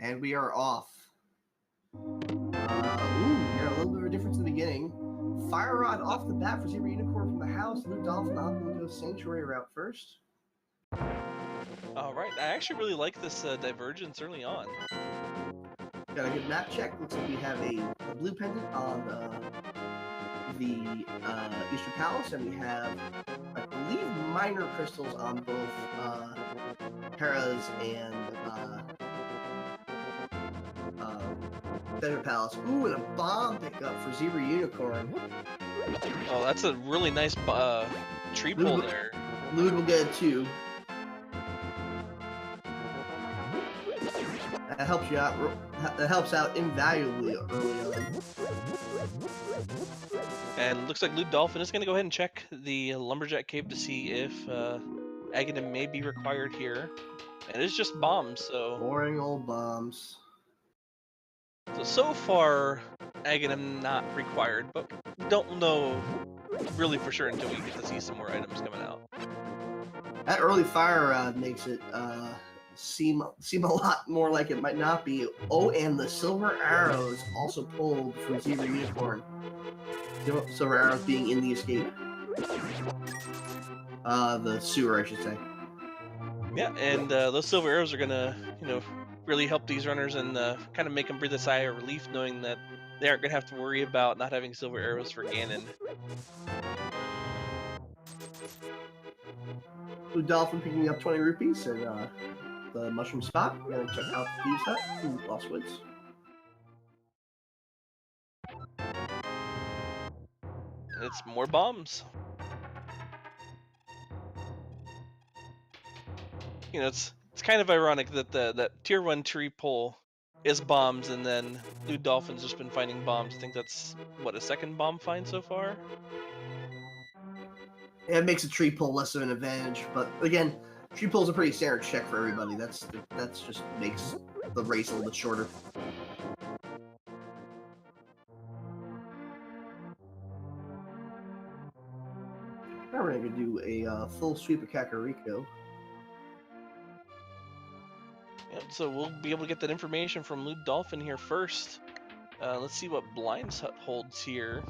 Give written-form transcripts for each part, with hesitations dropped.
And we are off. We got a little bit of a difference in the beginning. Fire Rod off the bat for Zebra Unicorn from the house. LewdDolphin opting to go Sanctuary route first. All right, I actually really like this divergence early on. Got a good map check. Looks like we have a blue pendant on the Eastern Palace, and we have, I believe, minor crystals on both Hera's and Desert Palace. Ooh, and a bomb pickup for Zebra Unicorn. Oh, that's a really nice tree pull there. Lewd will get it too. That helps you out. That helps out invaluably early on. And looks like LewdDolphin is going to go ahead and check the Lumberjack Cave to see if Aghanim may be required here. And it's just bombs, so... Boring old bombs. So far, Aghanim not required, but don't know really for sure until we get to see some more items coming out. That early fire makes it seem a lot more like it might not be. Oh, and the silver arrows also pulled from Zebra Unicorn. Silver arrows being in the escape. The sewer, I should say. Yeah, and those silver arrows are gonna, really help these runners and kind of make them breathe a sigh of relief, knowing that they aren't gonna have to worry about not having silver arrows for Ganon. LewdDolphin picking up 20 rupees and the mushroom spot. We're gonna check out the Thieves Hut in Lost Woods. It's more bombs. It's kind of ironic that that tier 1 tree pull is bombs, and then LewdDolphin's just been finding bombs. I think that's what, a second bomb find so far. Yeah, it makes a tree pull less of an advantage, but again, tree pull is a pretty standard check for everybody. That's just makes the race a little bit shorter. Now we're gonna do a full sweep of Kakariko. Yep, so we'll be able to get that information from LewdDolphin here first. Let's see what Blind's Hut holds here.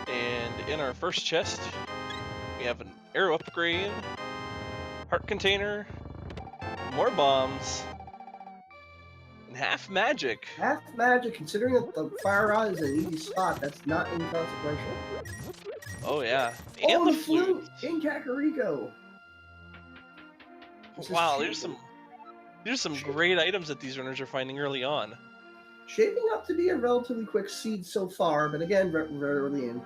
And in our first chest, we have an arrow upgrade, heart container, more bombs, and half magic. Half magic, considering that the fire rod is an easy spot, that's not inconsequential. Oh yeah, and the flute in Kakariko. Wow, there's some great items that these runners are finding early on. Shaping up to be a relatively quick seed so far, but again, very early in.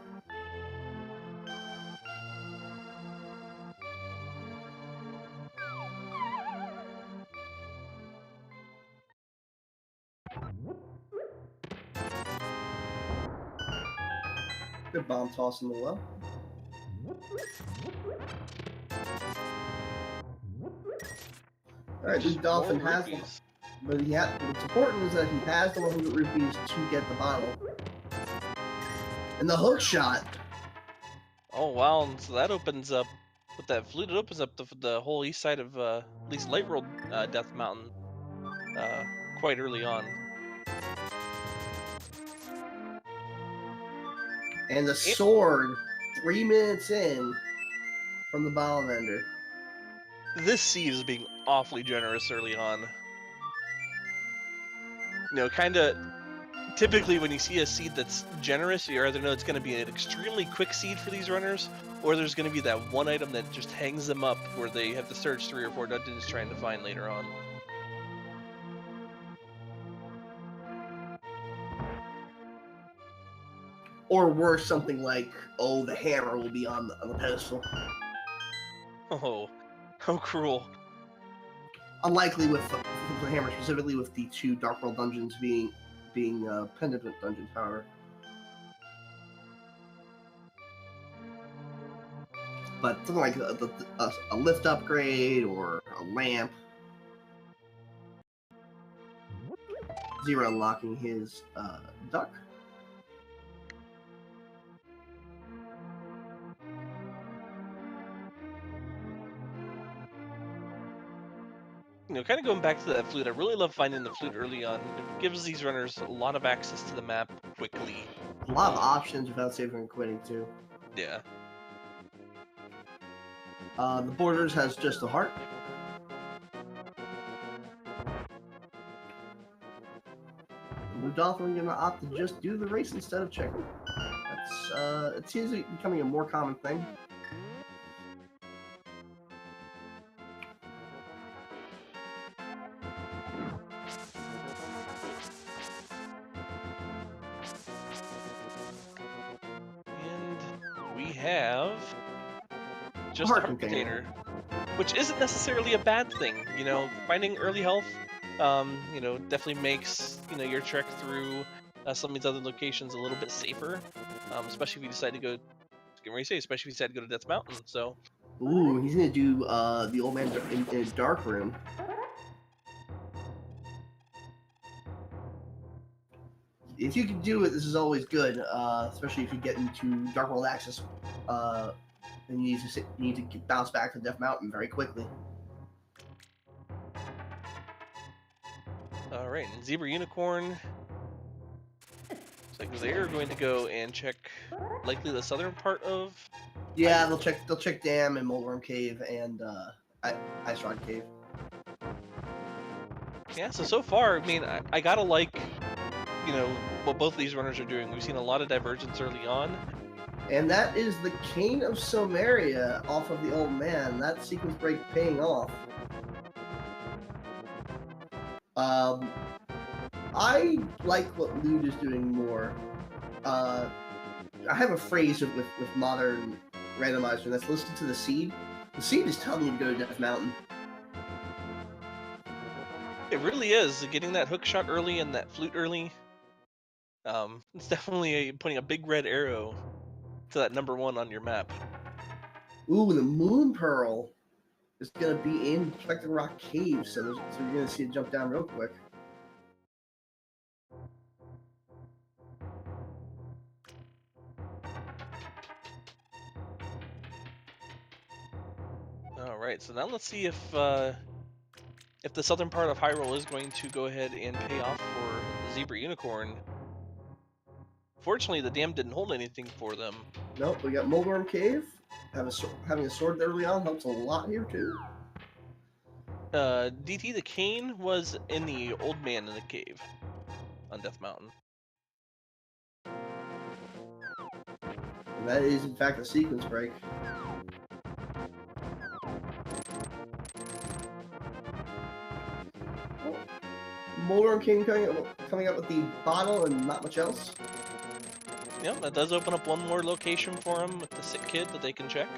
Good bomb toss in the well. Alright, LewdDolphin has one. But what's important is that he has the 100 rupees to get the bottle. And the hook shot. Oh wow, and so that opens up, with that flute, it opens up the whole east side of at least Light World Death Mountain quite early on. And the sword, 3 minutes in from the bottle vendor. This seed is being awfully generous early on. Kinda, typically when you see a seed that's generous, you either know it's going to be an extremely quick seed for these runners, or there's going to be that one item that just hangs them up where they have to search 3 or 4 dungeons trying to find later on. Or worse, something like, oh, the hammer will be on the pedestal. Oh, how cruel. Unlikely with the hammer, specifically with the 2 Dark World dungeons being pendant dungeons, however. But something like a lift upgrade or a lamp. Zero unlocking his duck. kind of going back to that flute, I really love finding the flute early on. It gives these runners a lot of access to the map quickly. A lot of options without saving and quitting too. Yeah. The Borders has just a heart. LewdDolphin gonna opt to just do the race instead of checking. That's it seems like becoming a more common thing. And we have just Heart a heart container. container, which isn't necessarily a bad thing. Finding early health, definitely makes your trek through some of these other locations a little bit safer, especially if you decide to go. Especially if you decide to go to Death Mountain. So, Ooh, he's gonna do the old man in a dark room. If you can do it, this is always good, especially if you get into Dark World Access. Then you need to bounce back to Death Mountain very quickly. all right, and Zebra Unicorn. Looks like they're going to go and check likely the southern part of. Yeah, they'll check Dam and Moldworm Cave and Ice Rod Cave. Yeah, so far, I mean, I gotta like, what both of these runners are doing. We've seen a lot of divergence early on. And that is the Cane of Somaria off of the old man. That sequence break paying off. I like what Lewd is doing more. I have a phrase with modern randomizer, and that's listen to the seed. The seed is telling you to go to Death Mountain. It really is. Getting that hook shot early and that flute early. It's definitely putting a big red arrow to that number 1 on your map. Ooh, the Moon Pearl is going to be in Protected Rock Cave, so you're going to see it jump down real quick. All right, so now let's see if the southern part of Hyrule is going to go ahead and pay off for the Zebra Unicorn. Fortunately, the dam didn't hold anything for them. Nope, we got Moldworm Cave. Having a sword early on helps a lot here too. DT the Cane was in the Old Man in the Cave on Death Mountain. And that is in fact a sequence break. Oh, Moldworm King coming up with the bottle and not much else. Yep, that does open up one more location for him with the sick kid that they can check.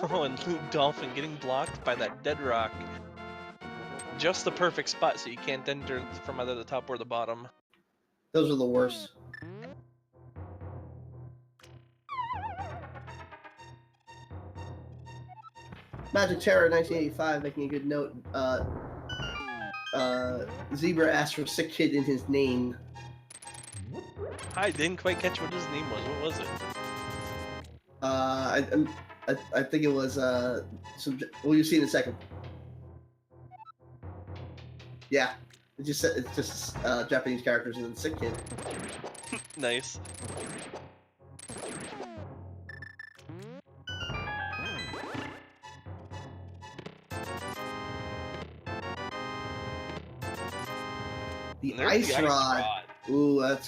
Oh, and LewdDolphin getting blocked by that dead rock. Just the perfect spot so you can't enter from either the top or the bottom. Those are the worst. Magic Terror 1985 making a good note. Zebra asked for sick kid in his name. I didn't quite catch what his name was. What was it? I think it was well, you'll see in a second. Yeah, it's just Japanese characters and then sick kid. Nice. The ice rod. Ooh, that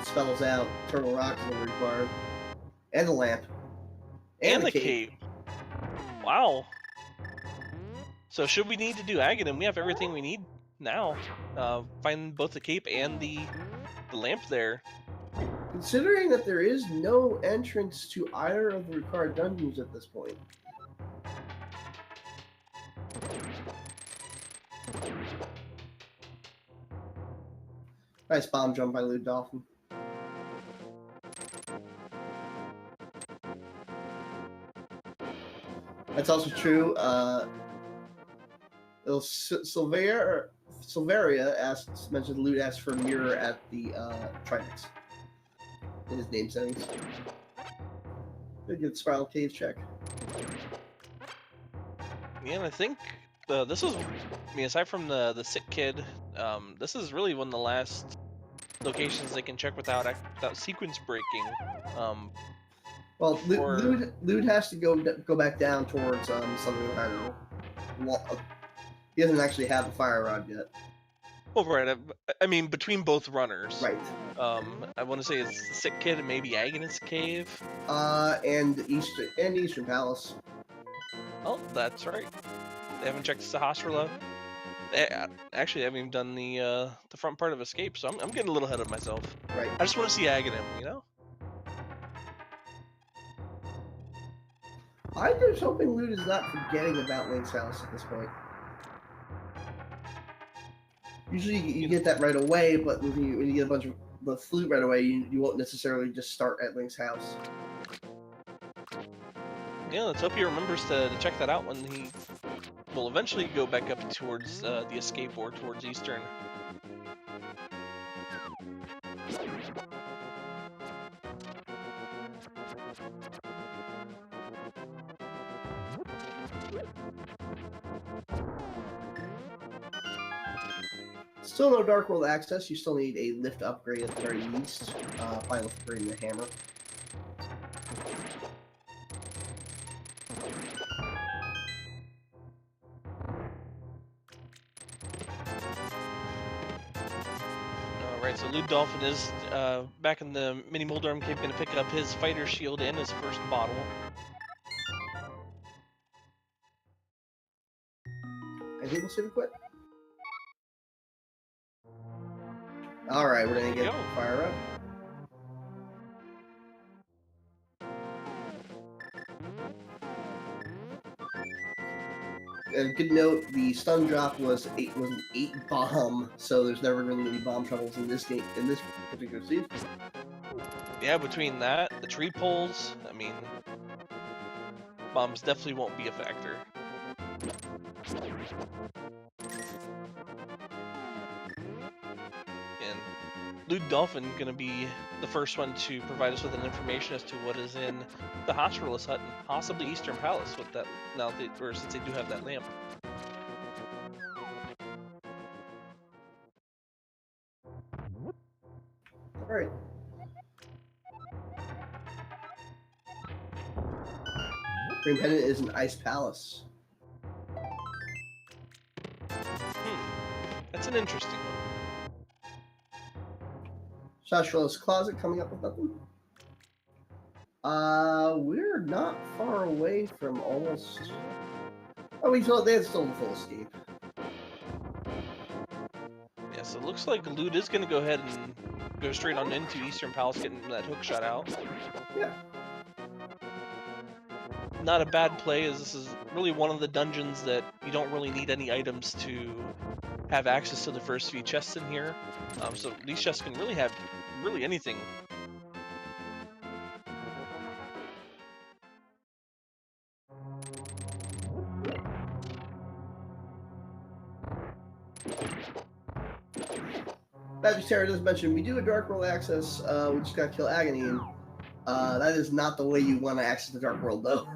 spells out Turtle Rock's gonna be required, and the lamp, and the cape. Wow. So should we need to do Aghanim, we have everything we need now. Find both the cape and the lamp there. Considering that there is no entrance to either of the required dungeons at this point. Nice bomb jump by LewdDolphin. That's also true. Silveria mentioned Lewd asked for a mirror at the Trinex. in his name settings. Good Spiral Cave check. Yeah, and I think this is, I mean, aside from the sick kid, this is really one of the last locations they can check without sequence breaking. Well, for... Lewd has to go back down towards something higher. He doesn't actually have the fire rod yet. Oh, right. I mean, between both runners. Right. I want to say it's the sick kid and maybe Agnes Cave. And Eastern Palace. Oh, that's right. They haven't checked Sahasrara. Actually, I haven't even done the front part of Escape, so I'm getting a little ahead of myself. Right. I just want to see Aghanim, you know? I'm just hoping Lewd is not forgetting about Link's house at this point. Usually you get that right away, but when you get a bunch of the flute right away, you won't necessarily just start at Link's house. Yeah, let's hope he remembers to check that out when he will eventually go back up towards the Escape or towards Eastern. Still no Dark World access. You still need a lift upgrade at the very least. By upgrading the hammer. Alright, so LewdDolphin is back in the mini Moldarm Cave, going to pick up his fighter shield and his first bottle. And he will save a quit. Alright, we're gonna get the fire up. A good note, the stun drop was an 8 bomb, so there's never going to be bomb troubles in this game, in this particular season. Yeah, between that, the tree poles, I mean, bombs definitely won't be a factor. And LewdDolphin going to be the first one to provide us with an information as to what is in the Hospitalis Hut and possibly Eastern Palace with that, now or since they do have that lamp. Alright. Green Pendant is an ice palace. That's an interesting one. Sashrola's Closet coming up with nothing. We're not far away from almost. Oh, they had still full escape. Yeah, so it looks like Lewd is going to go ahead and go straight on into Eastern Palace, getting that hook shot out. Yeah. Not a bad play, as this is really one of the dungeons that you don't really need any items to have access to the first few chests in here. So these chests can really have anything. Magic Terror does mention we do a Dark World access. We just gotta kill Agony. That is not the way you want to access the Dark World, though.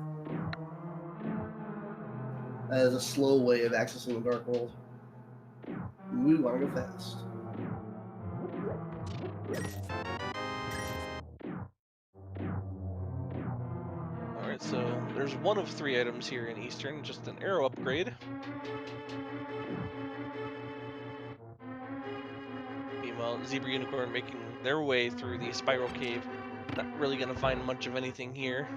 That is a slow way of accessing the Dark World. We want to go fast. Alright, so there's one of 3 items here in Eastern, just an arrow upgrade. Meanwhile, Zebra Unicorn making their way through the Spiral Cave. Not really going to find much of anything here.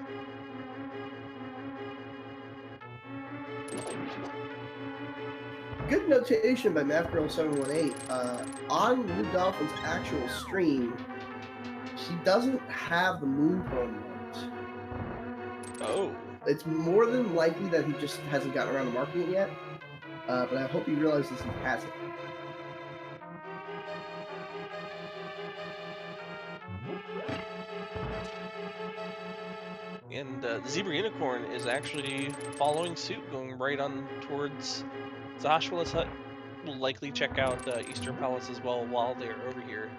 Good notation by MathGirl718. On LewdDolphin's actual stream, he doesn't have the moon promo. Oh. It's more than likely that he just hasn't gotten around to marking it yet. But I hope he realizes he has it. And the Zebra Unicorn is actually following suit, going right on towards Zahashwala's Hut. Will likely check out Eastern Palace as well while they're over here.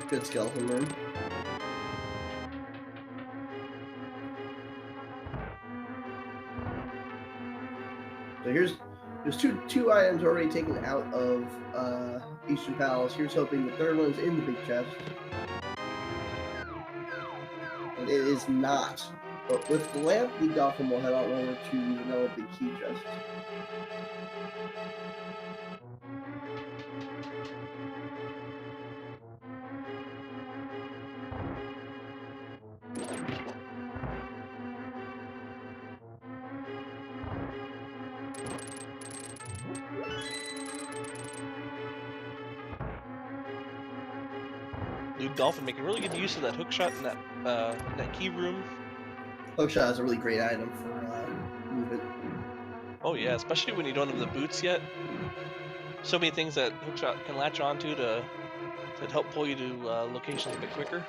Good skeleton room. So there's two items already taken out of Eastern Palace. Here's hoping the third one is in the big chest. And it is not. But with the lamp, LewdDolphin will head on over to develop the key chest. LewdDolphin making really good use of that hook shot in that key room. Hookshot is a really great item for movement. Oh yeah, especially when you don't have the boots yet. So many things that hookshot can latch onto to help pull you to locations a bit quicker.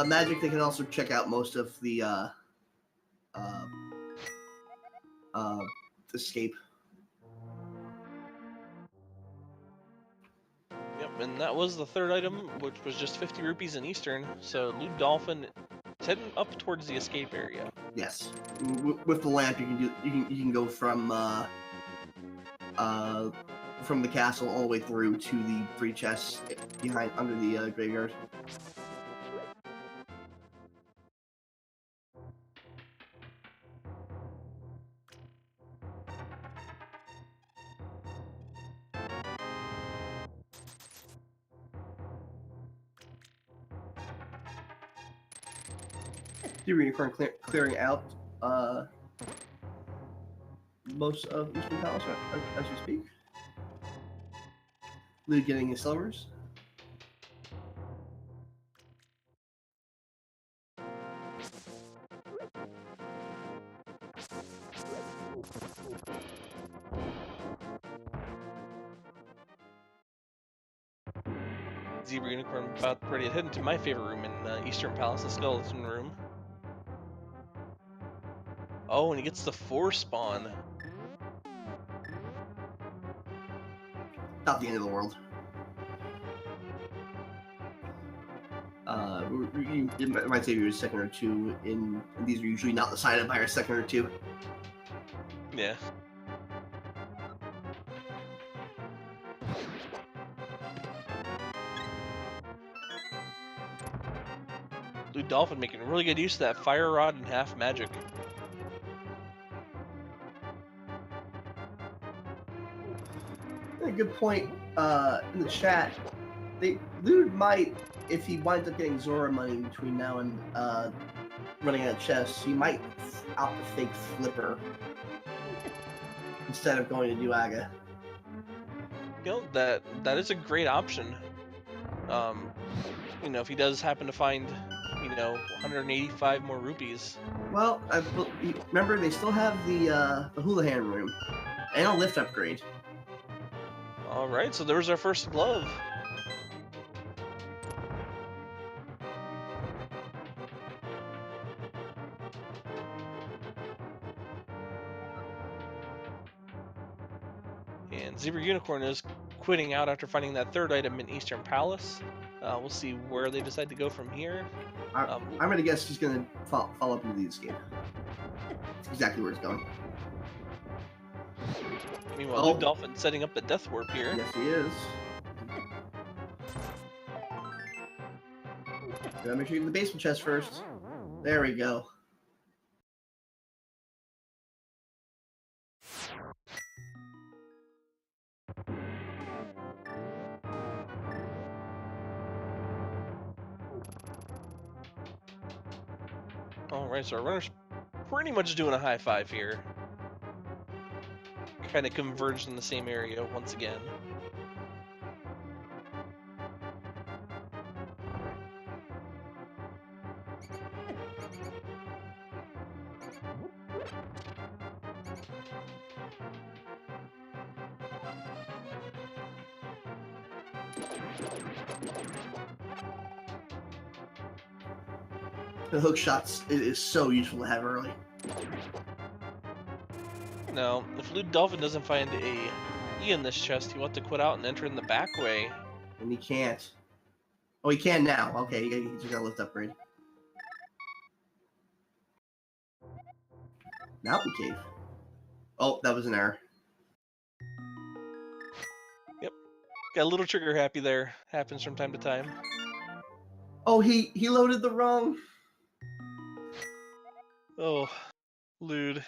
Magic, they can also check out most of the escape. Yep, and that was the third item, which was just 50 rupees in Eastern. So LewdDolphin is heading up towards the escape area. Yes, with the lamp, you can go from the castle all the way through to the 3 chests behind under the graveyard. The unicorn clearing out most of Eastern Palace as we speak. Lewd getting his silvers. Zebra Unicorn about ready to head into my favorite room in Eastern Palace, the skeleton room. Oh, and he gets the 4 spawn. Not the end of the world. It might save you a second or two, and these are usually not decided by a second or two. Yeah. LewdDolphin making really good use of that fire rod and half magic. A good point in the chat. Lewd might, if he winds up getting Zora money between now and running out of chests, he might opt to fake Flipper instead of going to Duaga. You know, that is a great option. You know, if he does happen to find, you know, 185 more rupees. Well, remember they still have the Houlihan room and a lift upgrade. All right, so there was our first glove. And Zebra Unicorn is quitting out after finding that third item in Eastern Palace. We'll see where they decide to go from here. I'm gonna guess he's gonna follow up into the escape. That's exactly where it's going. Meanwhile, LewdDolphin setting up the death warp here. Yes, he is. Gotta make sure you get the basement chest first. There we go. Alright, so our runner's pretty much doing a high five here. Kind of converged in the same area once again. The hook shots is so useful to have early. Now, if LewdDolphin doesn't find a E in this chest, he'll have to quit out and enter in the back way. And he can't. Oh, he can now. Okay, he just got a lift upgrade. Now we cave. Oh, that was an error. Yep. Got a little trigger happy there. Happens from time to time. Oh, he loaded the wrong. Oh, Lewd.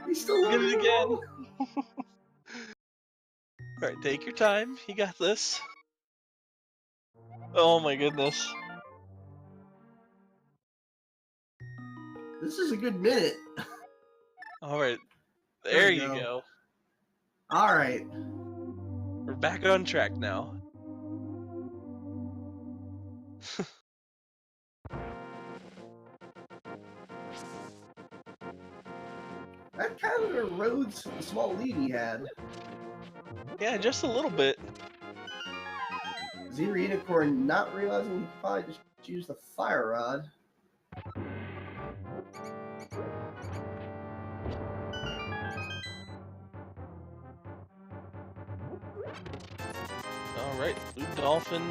He still Get loaded it the again. wrong. Alright, take your time. You got this. Oh my goodness. This is a good minute. Alright, There there we you go. go. All right. We're back on track now. That kind of erodes the small lead he had. Yeah, just a little bit. Zero Unicorn not realizing he could probably just use the fire rod. Alright, LewdDolphin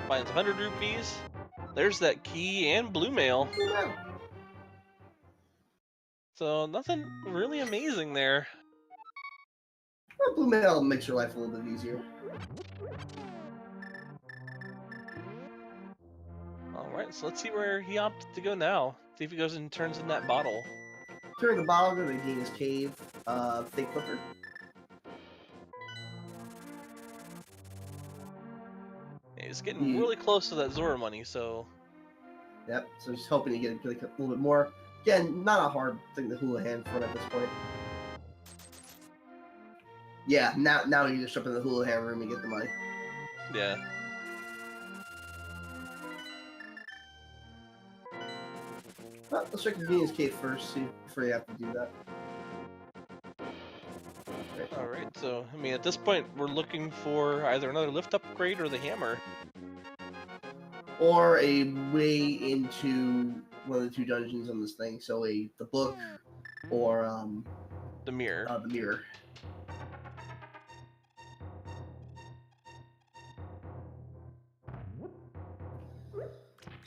finds 100 rupees. There's that key and blue mail. Yeah. So nothing really amazing there. Well, blue mail makes your life a little bit easier. Alright, so let's see where he opted to go now. See if he goes and turns in that bottle. Turning the bottle, go to Dina's cave. Fake clipper. He's getting really close to that Zora money, so... Yep, so just hoping to get like, a little bit more. Again, not a hard thing to hula hand for at this point. Yeah, now you just jump in the hula hand room and get the money. Yeah. Well, let's check the Dina's cave first, see before you have to do that. Alright, so, I mean, at this point, we're looking for either another lift upgrade or the hammer. Or a way into one of the two dungeons on this thing, so the book or The mirror. the mirror.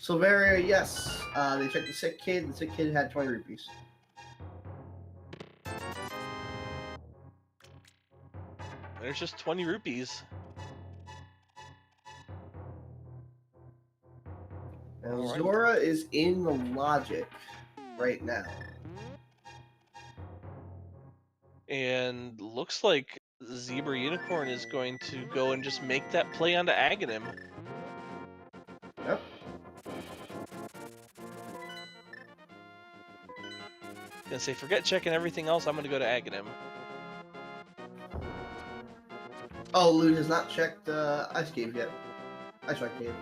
Silveria, yes. They checked the sick kid. The sick kid had 20 rupees. There's just 20 rupees. Now, All right. Zora is in the logic right now. And looks like Zebra Unicorn is going to go and just make that play onto Aghanim. Yep. Gonna say, forget checking everything else, I'm gonna go to Aghanim. Oh, Lewd has not checked Ice Cave yet. Ice Rock Cave.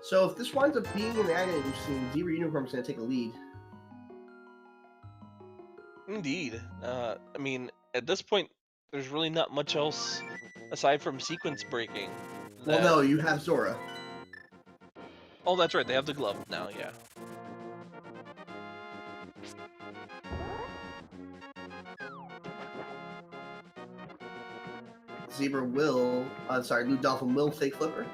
So if this winds up being an Aghanim scene, Zebra Unicorn's going to take a lead. Indeed. I mean, at this point, there's really not much else aside from sequence breaking. Well, no, you have Zora. Oh, that's right, they have the glove now, yeah. Zebra will, LewdDolphin will fake Flipper.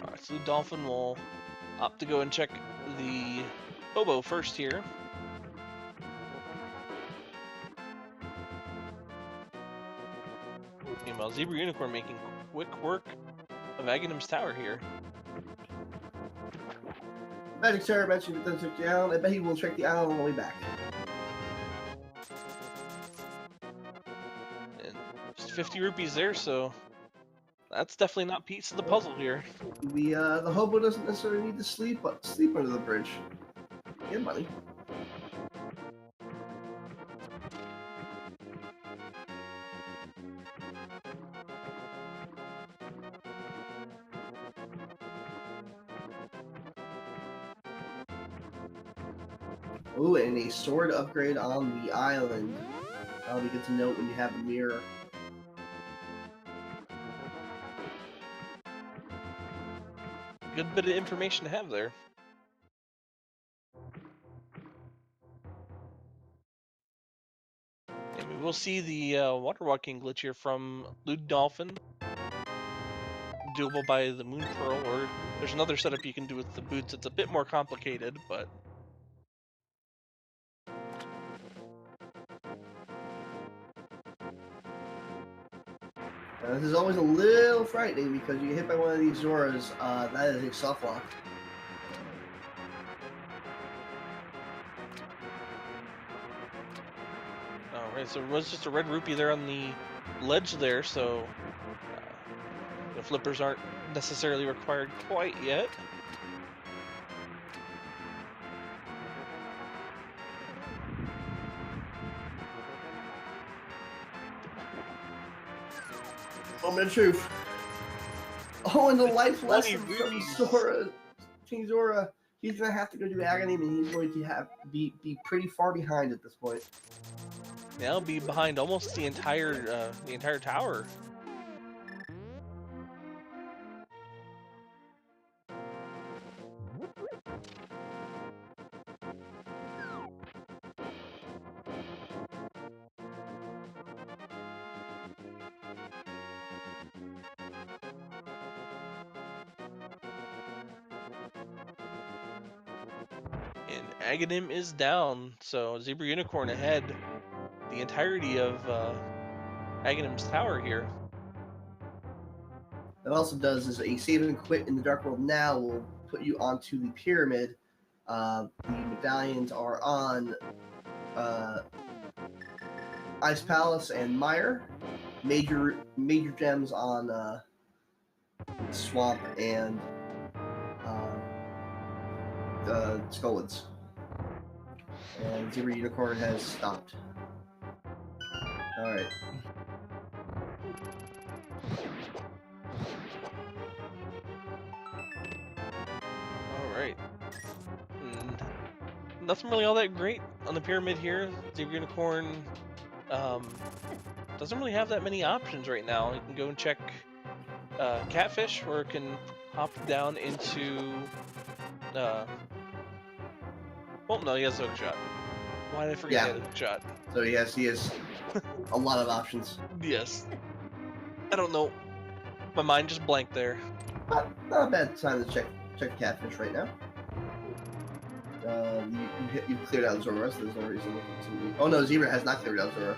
Alright, so LewdDolphin will opt to go and check the Hobo first here. Meanwhile, Zebra Unicorn making quick work of Aghanim's tower here. Magic Terror mentioned it doesn't check the island. I bet he will check the island on the way back. And just 50 rupees there, so that's definitely not piece of the puzzle here. The hobo doesn't necessarily need to sleep under the bridge. Get money. Ooh, and a sword upgrade on the island. That'll be good to note when you have a mirror. Good bit of information to have there. And we will see the water walking glitch here from LewdDolphin. Doable by the Moon Pearl, or there's another setup you can do with the boots. It's a bit more complicated, but This is always a little frightening because you get hit by one of these Zoras, that is a soft lock. alright, so it was just a red rupee there on the ledge there, so the flippers aren't necessarily required quite yet. Moment of truth. Oh, and the life lesson from Zora. King Zora, he's gonna have to go do agony, and he's going to be pretty far behind at this point. Yeah, he'll be behind almost the entire tower. And Aghanim is down, so Zebra Unicorn ahead the entirety of Aghanim's tower here. That also does is a save and quit in the Dark World now will put you onto the pyramid. The medallions are on Ice Palace and Mire. Major gems on Swamp and Skullwoods. And Zebra Unicorn has stopped. Alright. Alright. Nothing really all that great on the pyramid here. Zebra Unicorn doesn't really have that many options right now. You can go and check Catfish, or it can hop down into well, no, he has a hook shot. Why did I forget he had a hook shot? So he has a lot of options. Yes. I don't know. My mind just blanked there. Not a bad time to check Catfish right now. You cleared out Zora, so there's no reason to continue. Oh no, Zebra has not cleared out Zora.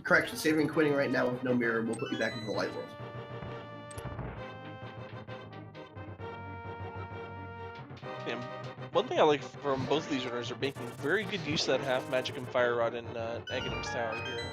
Correction, saving and quitting right now with no mirror will put you back into the light world. And one thing I like from both of these runners are making very good use of that half magic and fire rod in Aghanim's tower here.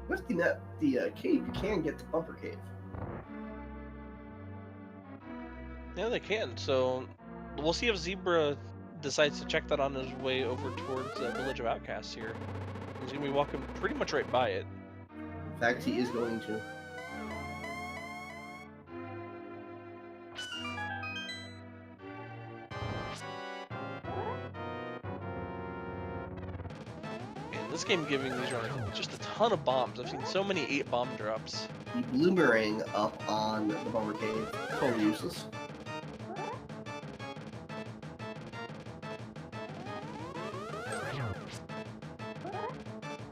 With the cave, you can get to Bumper Cave. Yeah, they can. So we'll see if Zebra decides to check that on his way over towards the Village of Outcasts here. He's going to be walking pretty much right by it. In fact, he is going to. This game giving these runners just a ton of bombs. I've seen so many 8 bomb drops. The Bloomerang up on the Bumper Cave, totally useless.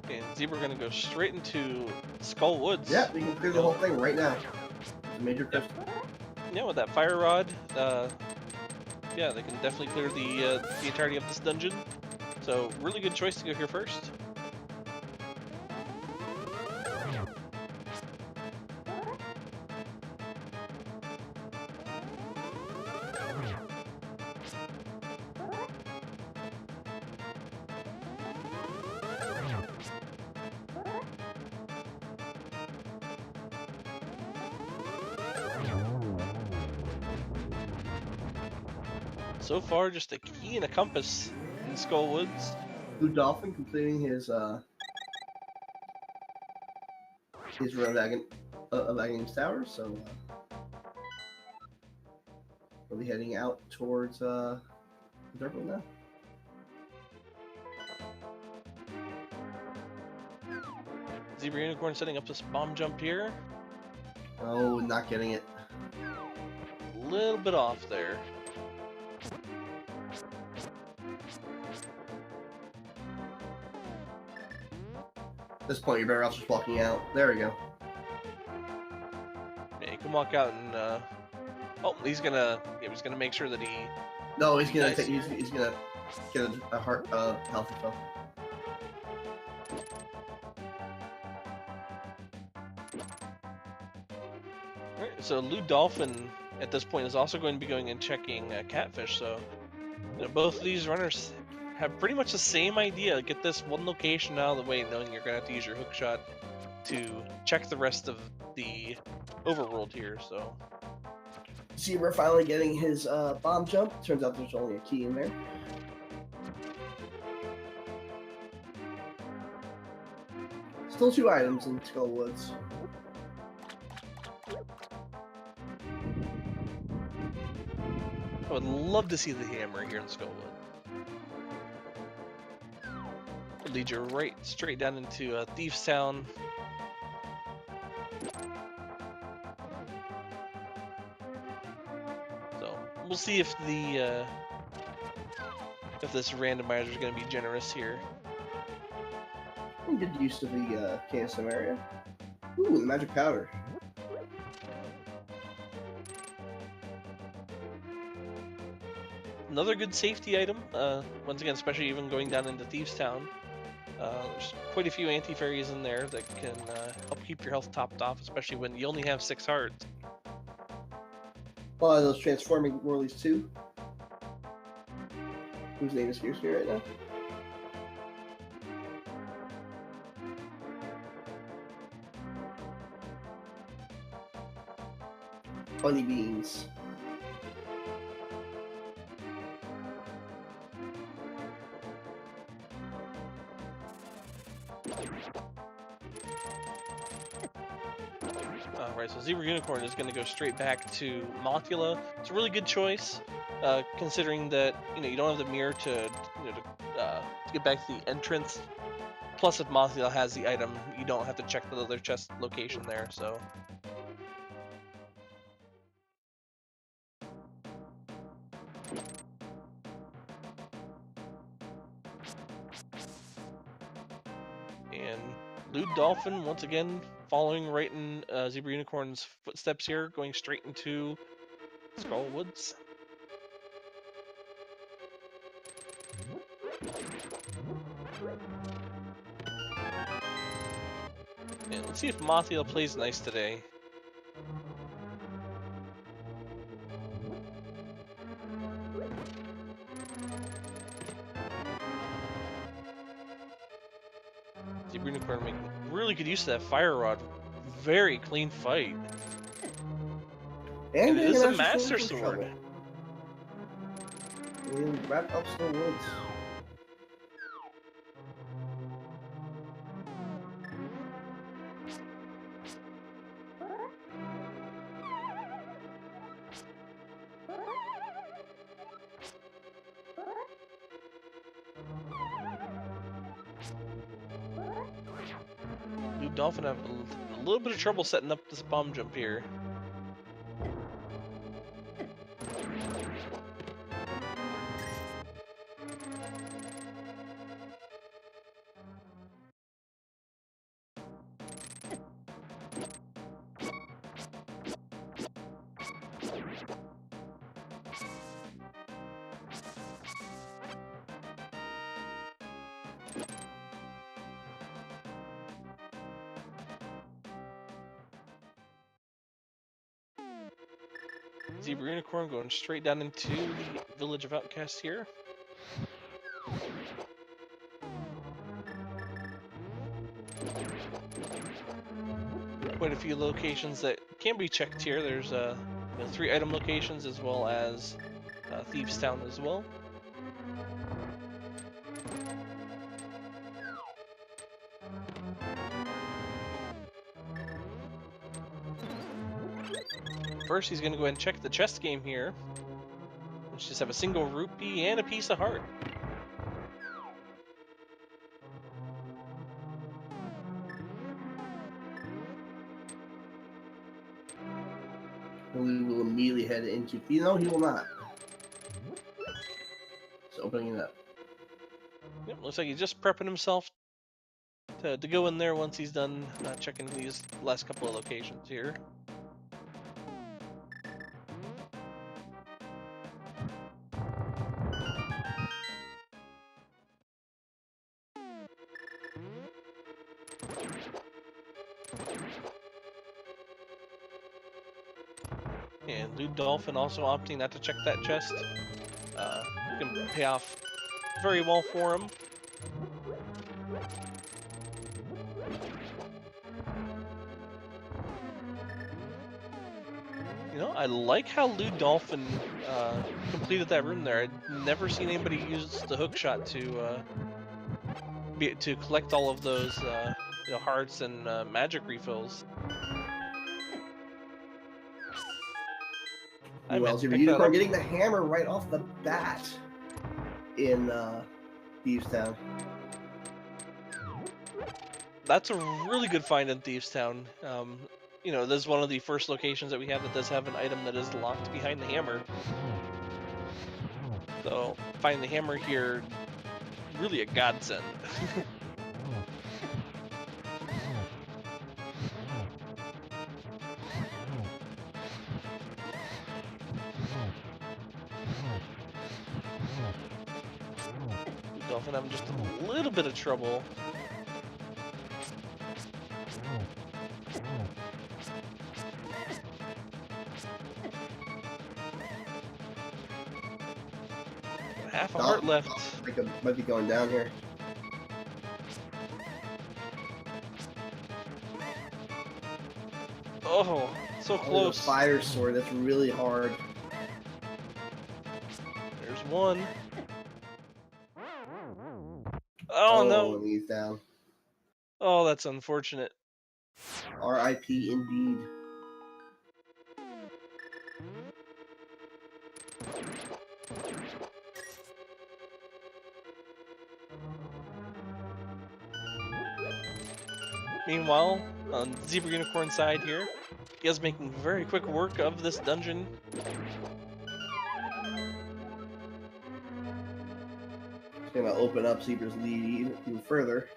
And Zebra gonna go straight into Skull Woods. Yeah, we can clear the whole thing right now. It's a major crystal. Yeah, with that fire rod, yeah, they can definitely clear the entirety of this dungeon. So really good choice to go here first. So far, just a key and a compass in Skull Woods. LewdDolphin completing his run of Agon's Tower, so we'll be heading out towards Durban now. Zebra Unicorn setting up this bomb jump here. Oh, not getting it. A little bit off there. At this point, you're better off just walking out. There we go. Yeah, you can walk out and oh, he's gonna make sure that he. No, he's gonna Nice. he's gonna get a heart health refill. Right, so LewdDolphin at this point is also going to be going and checking Catfish. So you know, both of these runners have pretty much the same idea. Get this one location out of the way, knowing you're gonna have to use your hook shot to check the rest of the overworld here. So Zebra finally getting his bomb jump. Turns out there's only a key in there. Still 2 items in Skull Woods. I would love to see the hammer here in Skullwood. It'll lead you right straight down into Thieves Town. So we'll see if the if this randomizer is going to be generous here. Good use of the KSM area. Ooh, the magic powder. Another good safety item, once again, especially even going down into Thieves Town. There's quite a few anti-fairies in there that can help keep your health topped off, especially when you only have 6 hearts. Oh, those transforming Whirlies too. Whose name escapes me right now? Bunny beans. Right, so Zebra Unicorn is going to go straight back to Mothula. It's a really good choice, considering that you don't have the mirror to to get back to the entrance. Plus, if Mothula has the item, you don't have to check the other chest location there. So. And LewdDolphin, once again, following right in Zebra Unicorn's footsteps here, going straight into Skull Woods. And let's see if Mothula plays nice today. Zebra Unicorn making really good use of that fire rod. Very clean fight. And it is a Master Sword. We wrap up Skull Woods. LewdDolphin have a little bit of trouble setting up this bomb jump here. Zebra Unicorn going straight down into the Village of Outcasts here. Quite a few locations that can be checked here. There's 3 item locations as well as Thieves Town as well. First, he's going to go ahead and check the chest game here, which just have a single rupee and a piece of heart. We will immediately head into. No, he will not. Just opening it up. Yep, looks like he's just prepping himself to go in there once he's done checking these last couple of locations here. And LewdDolphin also opting not to check that chest. Can pay off very well for him. You know, I like how LewdDolphin completed that room there. I'd never seen anybody use the hook shot to collect all of those hearts and magic refills. Well, Unicorn getting the hammer right off the bat in Thieves Town. That's a really good find in Thieves Town. You know, this is one of the first locations that we have that does have an item that is locked behind the hammer. So, finding the hammer here, really a godsend. LewdDolphin having just a little bit of trouble. Half a heart left. I think I might be going down here. Oh, so close. Oh, fire sword, that's really hard. There's one. Oh no. And he's down. Oh, that's unfortunate. R.I.P. indeed. Meanwhile, on Zebra Unicorn side here, he is making very quick work of this dungeon. It's gonna open up Zebra's lead even further.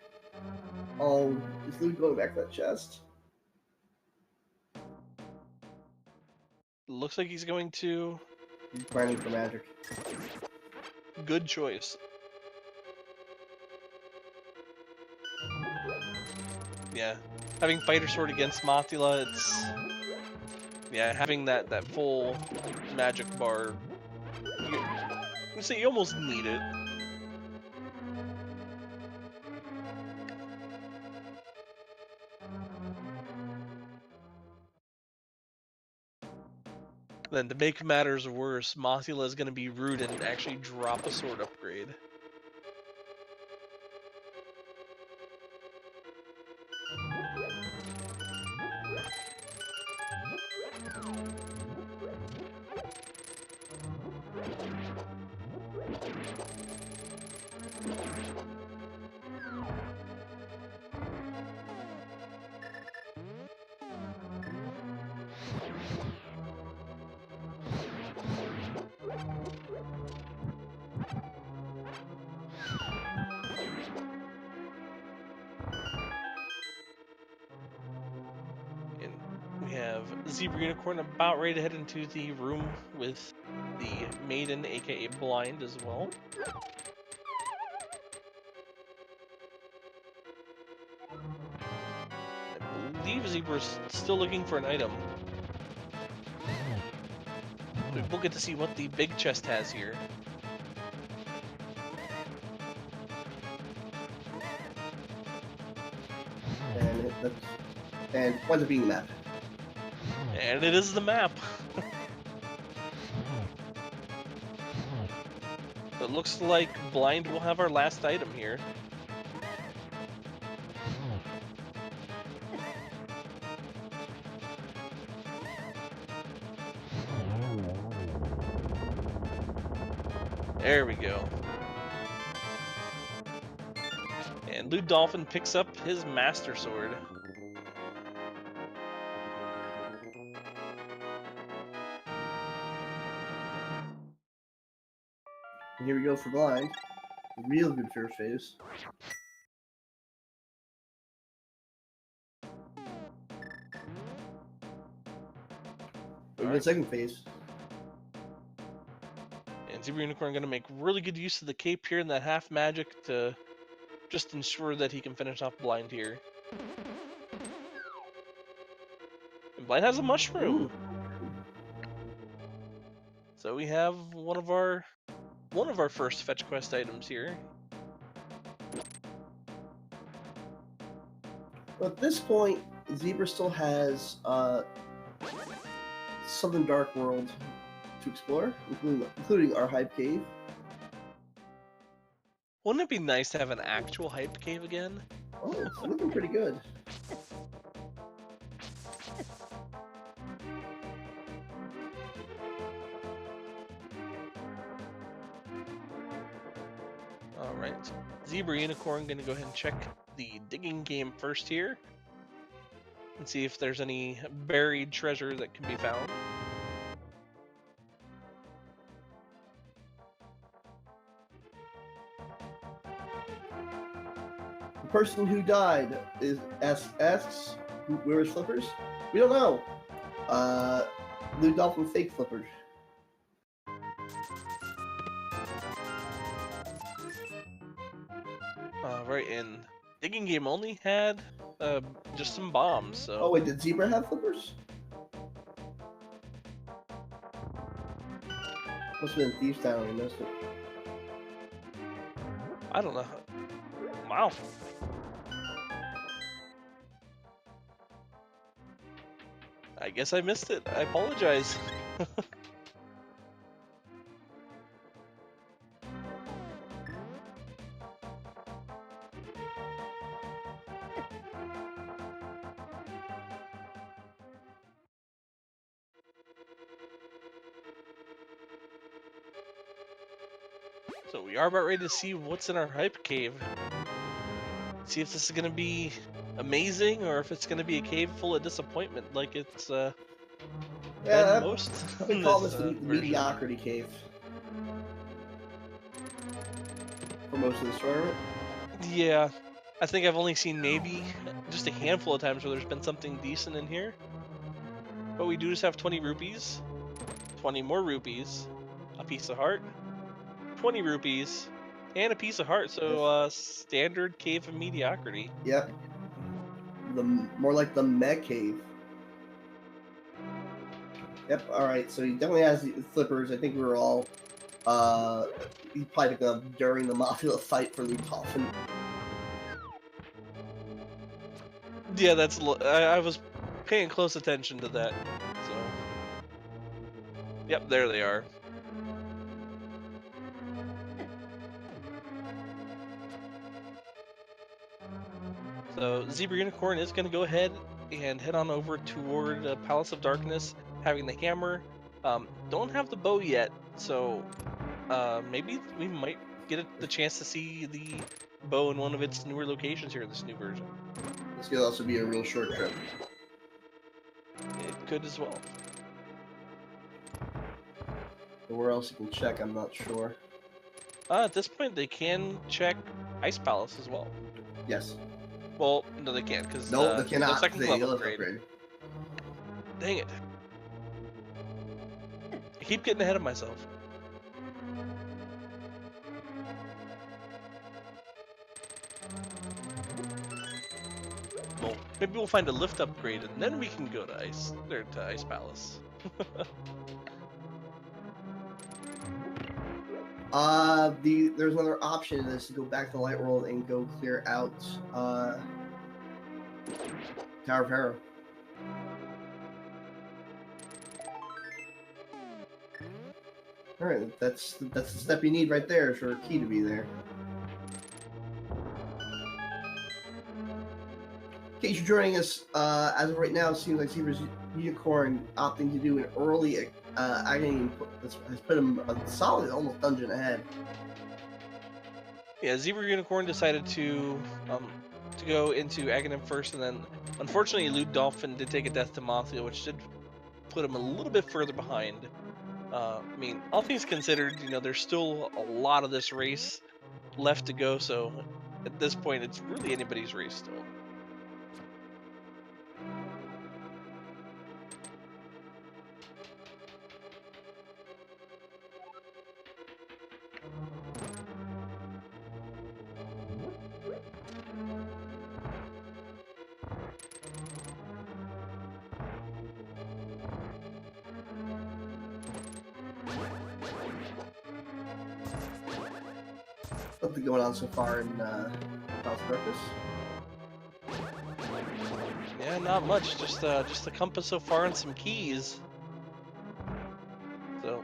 Oh, is Luke going back to that chest? Looks like he's going to. He's grinding for magic. Good choice. Yeah, having Fighter Sword against Mothula, it's... Yeah, having that full magic bar, you almost need it. Then to make matters worse, Mothula is going to be rude and actually drop a sword upgrade. Zebra Unicorn about ready to head into the room with the Maiden, aka Blind, as well. I believe Zebra's still looking for an item. we'll get to see what the big chest has here. And winds up being the map. And it is the map. It looks like blind will have our last item here. There we go. And LewdDolphin picks up his Master Sword. And here we go for blind. Real good first phase. Good second phase. And Zebra Unicorn going to make really good use of the cape here and that half magic to just ensure that he can finish off blind here. And blind has a mushroom. Ooh. So we have one of our first fetch quest items here. Well, at this point, Zebra still has Southern Dark World to explore, including our Hype Cave. Wouldn't it be nice to have an actual Hype Cave again? Oh, it's looking pretty good. Alright, Zebra Unicorn gonna go ahead and check the digging game first here. And see if there's any buried treasure that can be found. The person who died asks where his flippers? We don't know. LewdDolphin fake flippers. Alright, and digging game only had just some bombs, so... Oh wait, did Zebra have flippers? Must have been Thieves Town, we missed it. I don't know. Wow. I guess I missed it. I apologize. So we are about ready to see what's in our Hype Cave. See if this is going to be amazing or if it's going to be a cave full of disappointment like it's been most. We call this the mediocrity cave. For most of the tournament. Yeah, I think I've only seen maybe just a handful of times where there's been something decent in here. But we do just have 20 rupees, 20 more rupees, a piece of heart, 20 rupees, and a piece of heart. So standard cave of mediocrity. Yep. More like the mech cave. Yep. All right. So he definitely has the flippers. I think we were all he probably picked them up during the Mafia fight for LewdDolphin. Yeah, that's. I was paying close attention to that. So. Yep, there they are. So Zebra Unicorn is going to go ahead and head on over toward Palace of Darkness, having the hammer. Don't have the bow yet, so maybe we might get the chance to see the bow in one of its newer locations here in this new version. This could also be a real short trip. It could as well. But where else you can check, I'm not sure. At this point, they can check Ice Palace as well. Yes. Well, no, they can't because no, they cannot. No second they level upgrade. Dang it! I keep getting ahead of myself. Well, maybe we'll find a lift upgrade and then we can go to Ice Palace. There's another option in this to go back to the light world and go clear out Tower of Hera. All right, that's the step you need right there for a key to be there. In case you're joining us, as of right now, it seems like Zebra's Unicorn opting to do an early agony has put him a solid, almost dungeon ahead. Yeah, Zebra Unicorn decided to go into Aghanim first, and then unfortunately LewdDolphin did take a death to Mothia, which did put him a little bit further behind. I mean, all things considered, you know, there's still a lot of this race left to go, so at this point, it's really anybody's race still. Something going on so far in House Purpose. Yeah, not much. Just the compass so far and some keys. So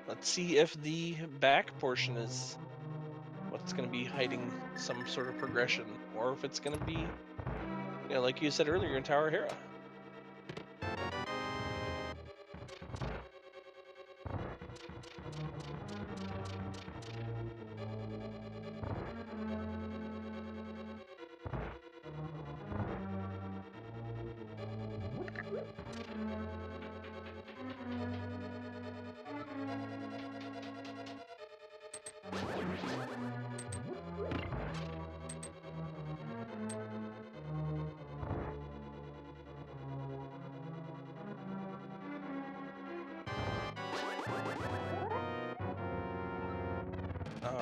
let's see if the back portion is what's going to be hiding some sort of progression, or if it's going to be, you know, like you said earlier in Tower of Hera.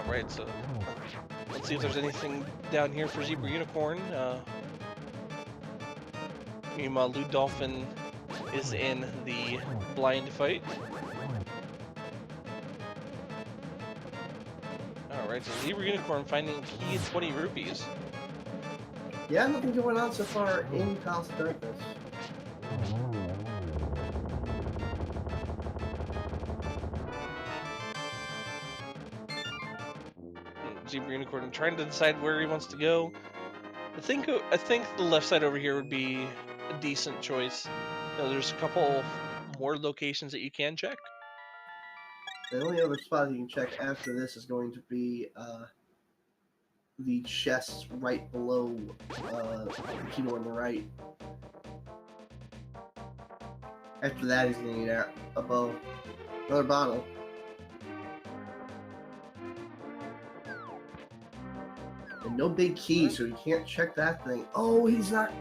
Alright, so let's see if there's anything down here for Zebra Unicorn. Meanwhile, LewdDolphin is in the blind fight. Alright, so Zebra Unicorn finding key 20 rupees. Yeah, nothing going on so far in Palace of Darkness. Zebra Unicorn trying to decide where he wants to go. I think the left side over here would be a decent choice. You know, there's a couple more locations that you can check. The only other spot you can check after this is going to be the chests right below the keyboard on the right. After that, he's going to need a bow. Another bottle. And no big key, so you can't check that thing. Oh, he's not.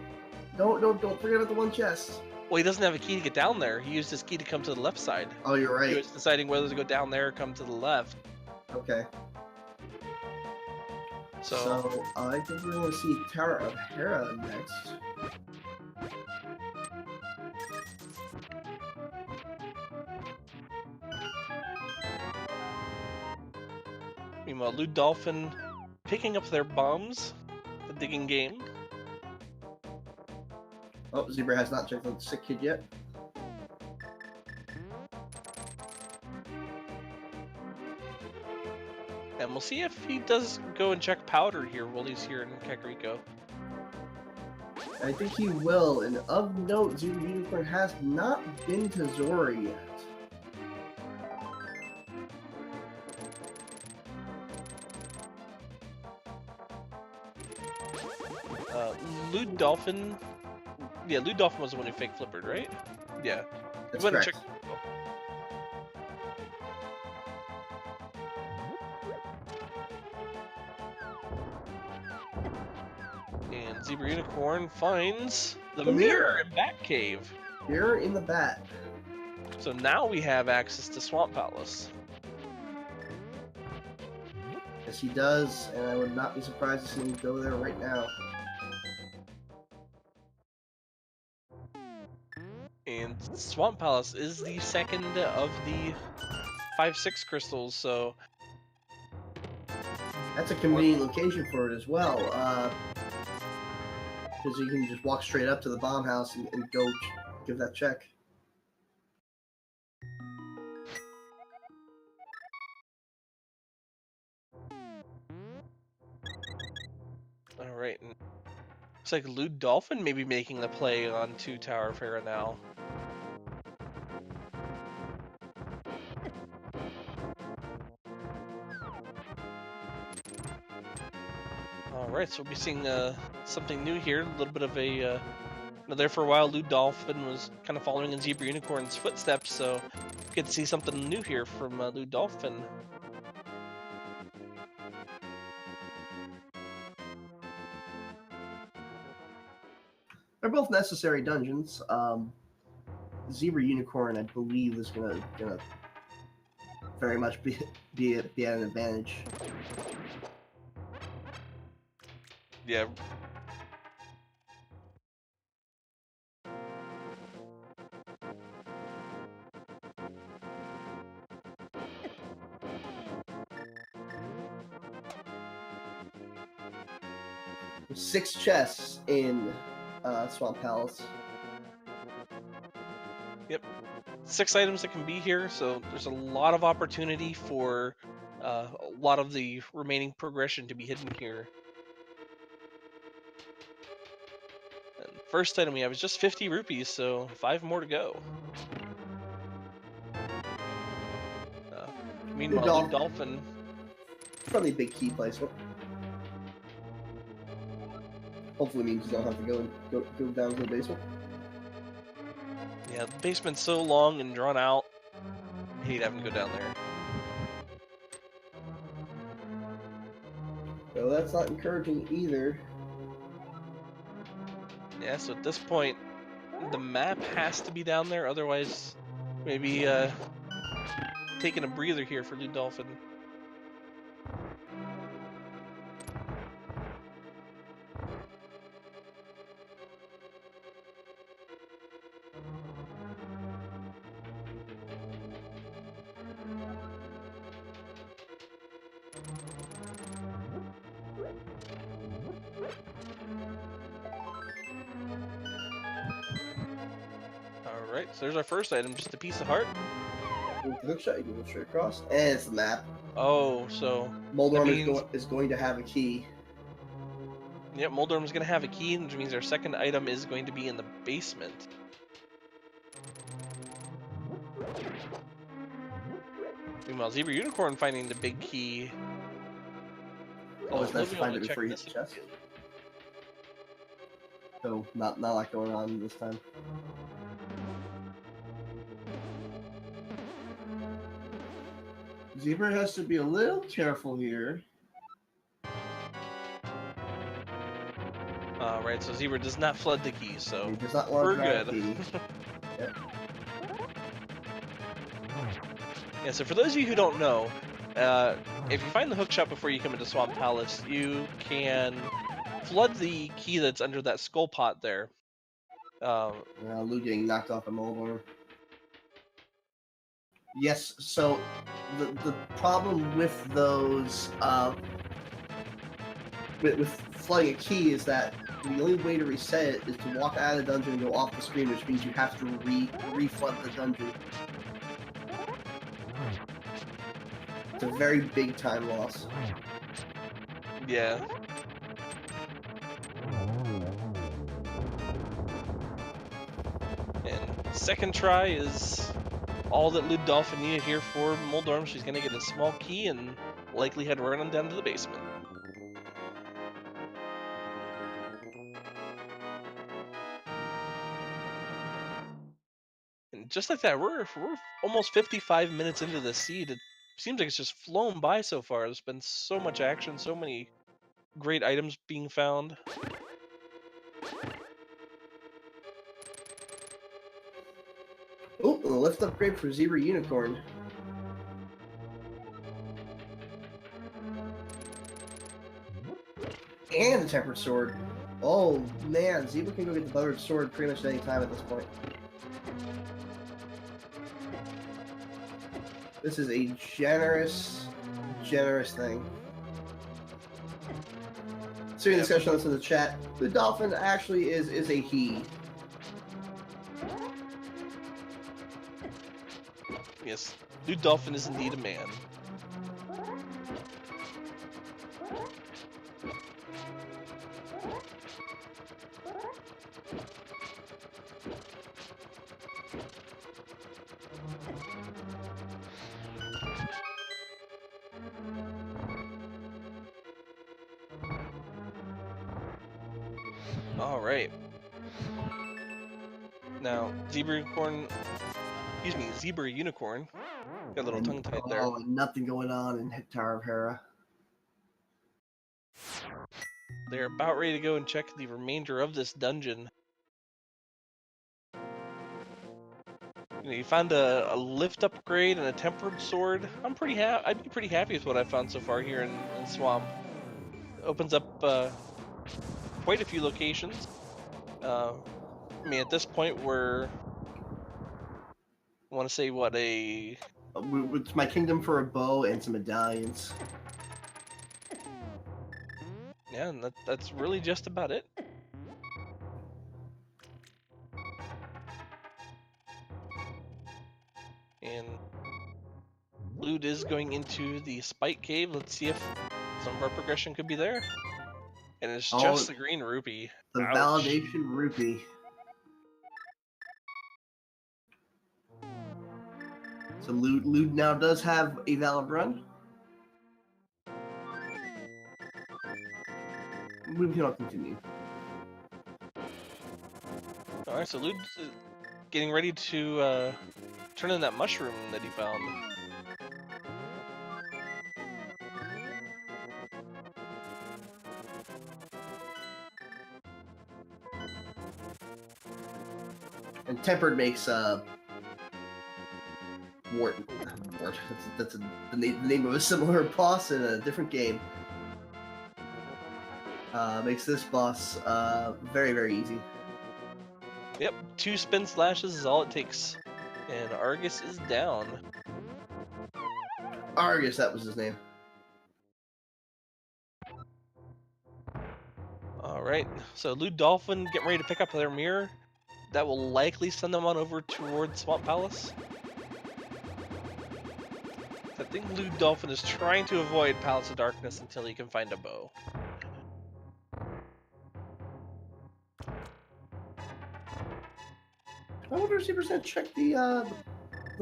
Don't forget about the one chest. Well, he doesn't have a key to get down there. He used his key to come to the left side. Oh, you're right. He was deciding whether to go down there or come to the left. Okay. So I think we're going to see Tower of Hera next. Meanwhile, LewdDolphin picking up their bombs, the digging game. Oh, Zebra has not checked out the sick kid yet. And we'll see if he does go and check powder here while he's here in Kakariko. I think he will, and of note, Zebra Unicorn has not been to Zora yet. LewdDolphin. Yeah, LewdDolphin was the one who fake flippered, right? Yeah. That's correct. And Zebra Unicorn finds the mirror in Batcave. Mirror in the bat. So now we have access to Swamp Palace. Yes, he does, and I would not be surprised to see him go there right now. And Swamp Palace is the second of the 5-6 crystals, so That's a convenient location for it as well, because you can just walk straight up to the bomb house and go give that check. all right. And looks like LewdDolphin may be making the play on 2 Tower Pharaoh now. Alright, so we'll be seeing something new here. A little bit of a... there for a while, LewdDolphin was kind of following in Zebra Unicorn's footsteps, so get to see something new here from LewdDolphin. They're both necessary dungeons. Zebra Unicorn, I believe, is gonna very much be at an advantage. Yeah. There's 6 chests in Swamp Palace. Yep. 6 items that can be here, so there's a lot of opportunity for a lot of the remaining progression to be hidden here. And first item we have is just 50 rupees, so 5 more to go. Meanwhile, LewdDolphin. Probably a big key placement. Hopefully means you don't have to go down to the basement. Yeah, the basement's so long and drawn out. I hate having to go down there. So that's not encouraging either. Yeah, so at this point, the map has to be down there, otherwise maybe taking a breather here for LewdDolphin. Alright, so there's our first item, just a piece of heart. With the hook shot, you can go straight across. And it's the map. Oh, so... Moldorm is going to have a key. Yep, Moldorm's going to have a key, which means our second item is going to be in the basement. Meanwhile, Zebra Unicorn finding the big key. Always nice to find it before you hit the chest. So, not a lot going on this time. Zebra has to be a little careful here. Right, so Zebra does not flood the key, so he does not want we're to good. Yep. Yeah, so for those of you who don't know, if you find the hook shot before you come into Swamp Palace, you can flood the key that's under that skull pot there. Lou getting knocked off a Moldorm. Yes, so the problem with those with flooding a key is that the only way to reset it is to walk out of the dungeon and go off the screen, which means you have to re-flood the dungeon. It's a very big time loss. Yeah. And second try is all that LewdDolphin needed here for Moldorm. She's going to get a small key and likely head right on down to the basement. And just like that, we're almost 55 minutes into the seed. It seems like it's just flown by so far. There's been so much action, so many great items being found. Oh, a lift upgrade for Zebra Unicorn. And the Tempered Sword. Oh man, Zebra can go get the Buttered Sword pretty much at any time at this point. This is a generous thing. Seeing discussion on this in the chat. LewdDolphin actually is a he. Yes, LewdDolphin is indeed a man. All right. Now, Zebra Unicorn. Got a little tongue tied there. Oh, nothing going on in Tower of Hera. They're about ready to go and check the remainder of this dungeon. You found a lift upgrade and a tempered sword. I'd be pretty happy with what I found so far here in Swamp. Opens up quite a few locations. I mean, at this point, I want to say what It's my kingdom for a bow and some medallions. Yeah, and that's really just about it. And Lewd is going into the Spike Cave. Let's see if some of our progression could be there. And it's just the green rupee. The Ouch. validation rupee. So Lewd now does have a valid run. We cannot continue. Alright, so Lewd's getting ready to turn in that mushroom that he found. And tempered makes Wart. That's the name of a similar boss in a different game. Makes this boss very, very easy. Yep, 2 spin slashes is all it takes. And Argus is down. Argus, that was his name. Alright, so LewdDolphin getting ready to pick up their mirror. That will likely send them on over towards Swamp Palace. I think LewdDolphin is trying to avoid Palace of Darkness until he can find a bow. I wonder if Zebra's gonna check the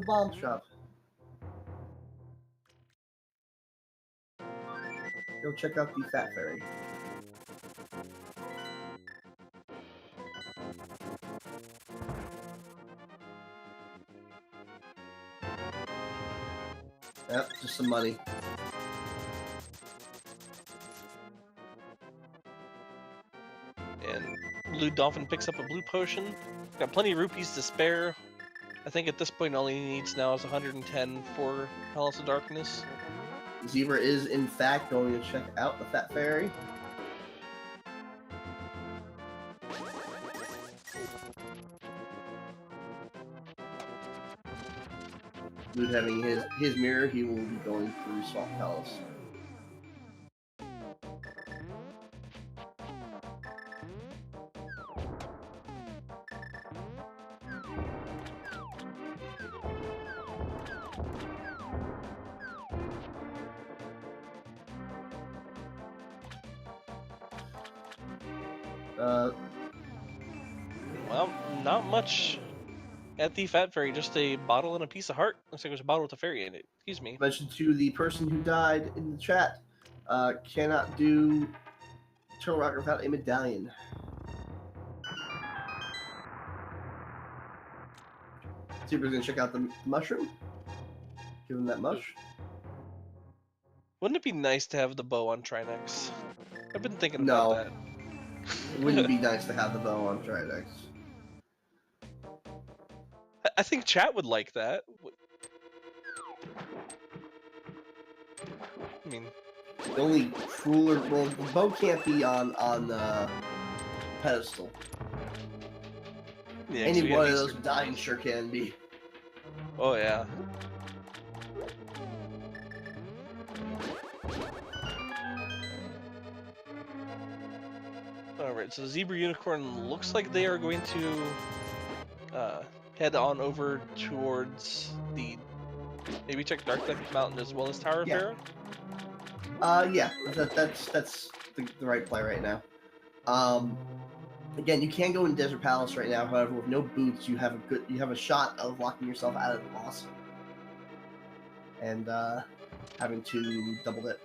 bomb shop. Go check out the Fat Fairy. Yep, just some money. And LewdDolphin picks up a blue potion. Got plenty of rupees to spare. I think at this point all he needs now is 110 for Palace of Darkness. Zebra is in fact going to check out the Fat Fairy. Lewd having his mirror, he will be going through Swamp Palace. Well, not much at the Fat Fairy, just a bottle and a piece of heart. Looks like there's a bottle with a fairy in it. Excuse me. Mentioned to the person who died in the chat, cannot do Turtle Rock without a medallion. Zebra's gonna check out the mushroom. Give him that mush. Wouldn't it be nice to have the bow on Trinex? I've been thinking about that. It wouldn't be nice to have the bow on Tridex. I think chat would like that. I mean, the only crueler, well, the bow can't be on the pedestal. yeah, Any one of those dying sure can be. Oh yeah. Alright, so Zebra Unicorn looks like they are going to head on over towards the... Maybe check Dark Death Mountain as well as Tower of Yeah. Pharaoh? Yeah, that's the right play right now. Again, you can go in Desert Palace right now. However, with no boots, you have a shot of locking yourself out of the boss and having to double dip.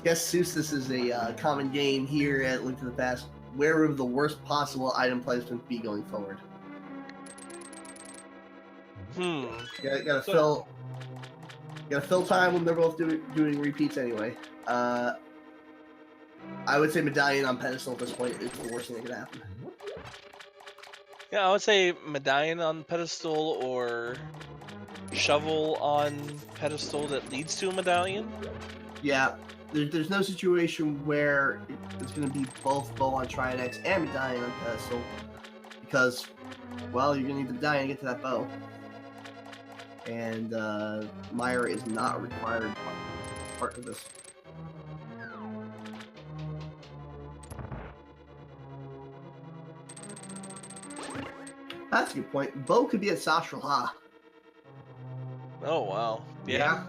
Yes, Seuss, this is a common game here at Link to the Past. Where would the worst possible item placement be going forward? Gotta fill time when they're both doing repeats anyway. I would say Medallion on pedestal at this point is the worst thing that could happen. Yeah, I would say Medallion on pedestal or Shovel on pedestal that leads to a Medallion. Yeah, there's no situation where it's going to be both Bow on Triad X and Medallion on pedestal because, well, you're going to need the Medallion to get to that bow. And Myra is not a required part of this. That's a good point. Bow could be at Sastral Ha. Oh, wow. Yeah.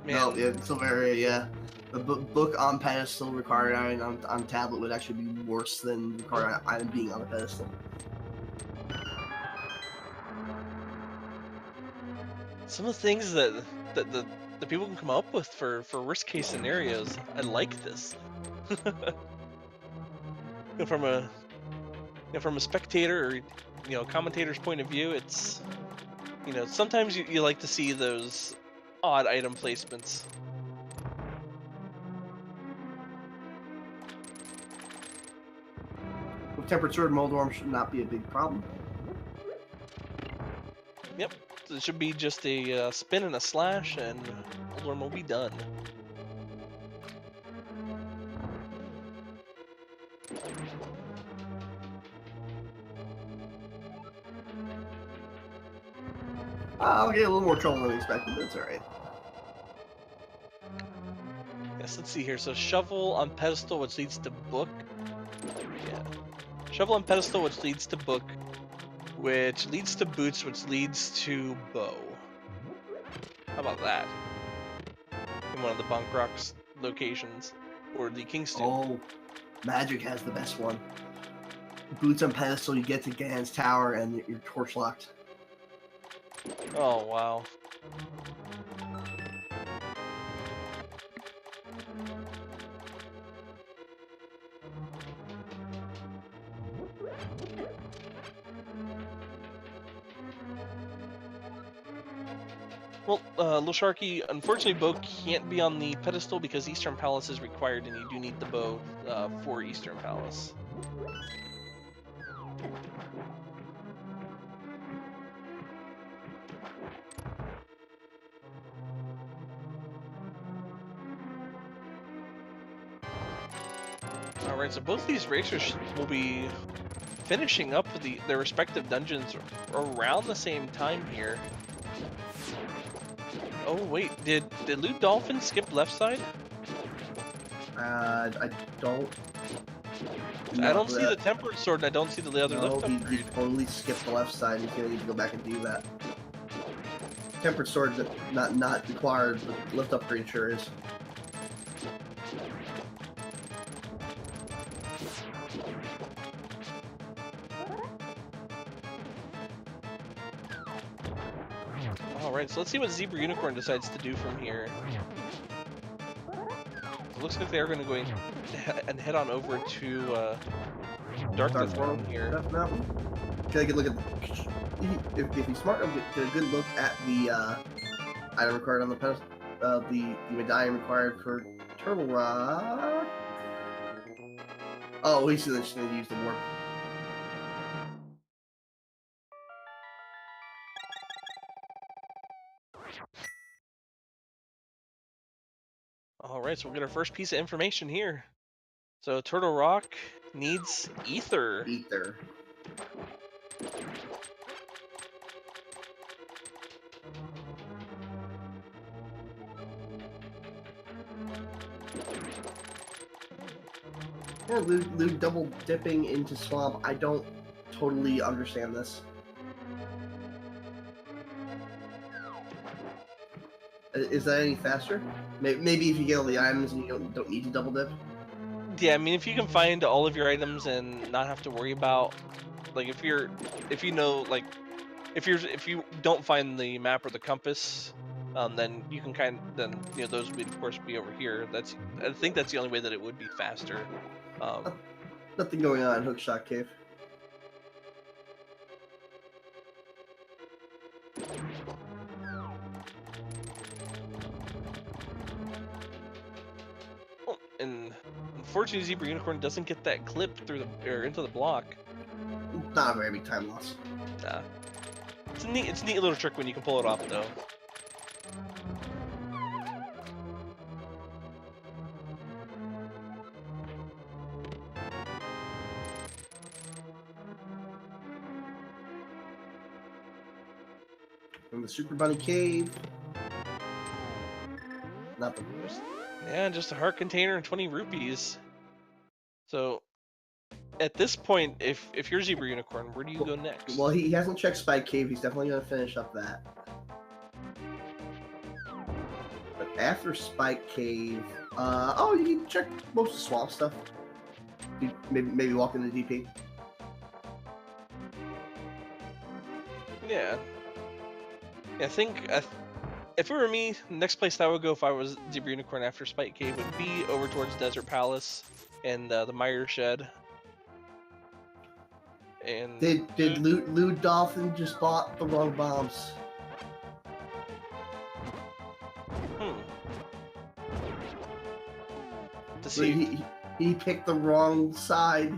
No, yeah, Silveria, yeah. The book on pedestal required item on tablet would actually be worse than required item being on the pedestal. Some of the things that the people can come up with for worst case scenarios, I like this. From a spectator or commentator's point of view, it's sometimes you like to see those odd item placements. With Tempered Sword, Moldorm should not be a big problem. Yep, it should be just a spin and a slash, and Moldorm will be done. I'll get a little more trouble than expected, but it's alright. Yes, let's see here. So Shovel on pedestal, which leads to book. Yeah. Shovel on pedestal, which leads to book, which leads to boots, which leads to bow. How about that? In one of the Bunk Rocks locations, or the Kingston. Oh, Magic has the best one. Boots on pedestal, you get to Gan's Tower, and you're torch locked. Oh, wow. Well, Lil Sharky, unfortunately, bow can't be on the pedestal because Eastern Palace is required, and you do need the bow for Eastern Palace. Alright, so both these racers will be finishing up their respective dungeons around the same time here. Oh wait, did LewdDolphin skip left side? I don't. I don't see the Tempered Sword, and I don't see the other lift upgrade. He totally skipped the left side. He's gonna need to go back and do that. Tempered Sword, not required, but lift upgrade sure is. Alright, so let's see what Zebra Unicorn decides to do from here. It looks like they're going to go and head on over to Dark Death Mountain here. Get a good look at if he's smart enough, get a good look at the item required on the pedestal, the medallion required for Turtle Rock. Oh, he's just going to use the warp. All right, so we'll get our first piece of information here. So Turtle Rock needs ether. Ether. Yeah, Lewd double dipping into swamp. I don't totally understand this. Is that any faster? Maybe if you get all the items and you don't need to double dip. Yeah, I mean, if you can find all of your items and not have to worry about, like, if you don't find the map or the compass, then you can those would of course be over here. I think that's the only way that it would be faster. Nothing going on in Hookshot Cave. Oh, and unfortunately, Zebra Unicorn doesn't get that clip through into the block. Not a very big time loss. Nah. It's a neat little trick when you can pull it off, though. From the Super Bunny Cave. Nothing. Yeah, just a heart container and 20 rupees. So, at this point, if you're Zebra Unicorn, where do you go next? Well, he hasn't checked Spike Cave. He's definitely going to finish up that. But after Spike Cave, you can check most of the swamp stuff. Maybe walk into DP. Yeah. I think if it were me, the next place I would go if I was Zebra Unicorn after Spike Cave would be over towards Desert Palace and the Mire Shed. And did LewdDolphin just bought the wrong bombs? To see, he picked the wrong side.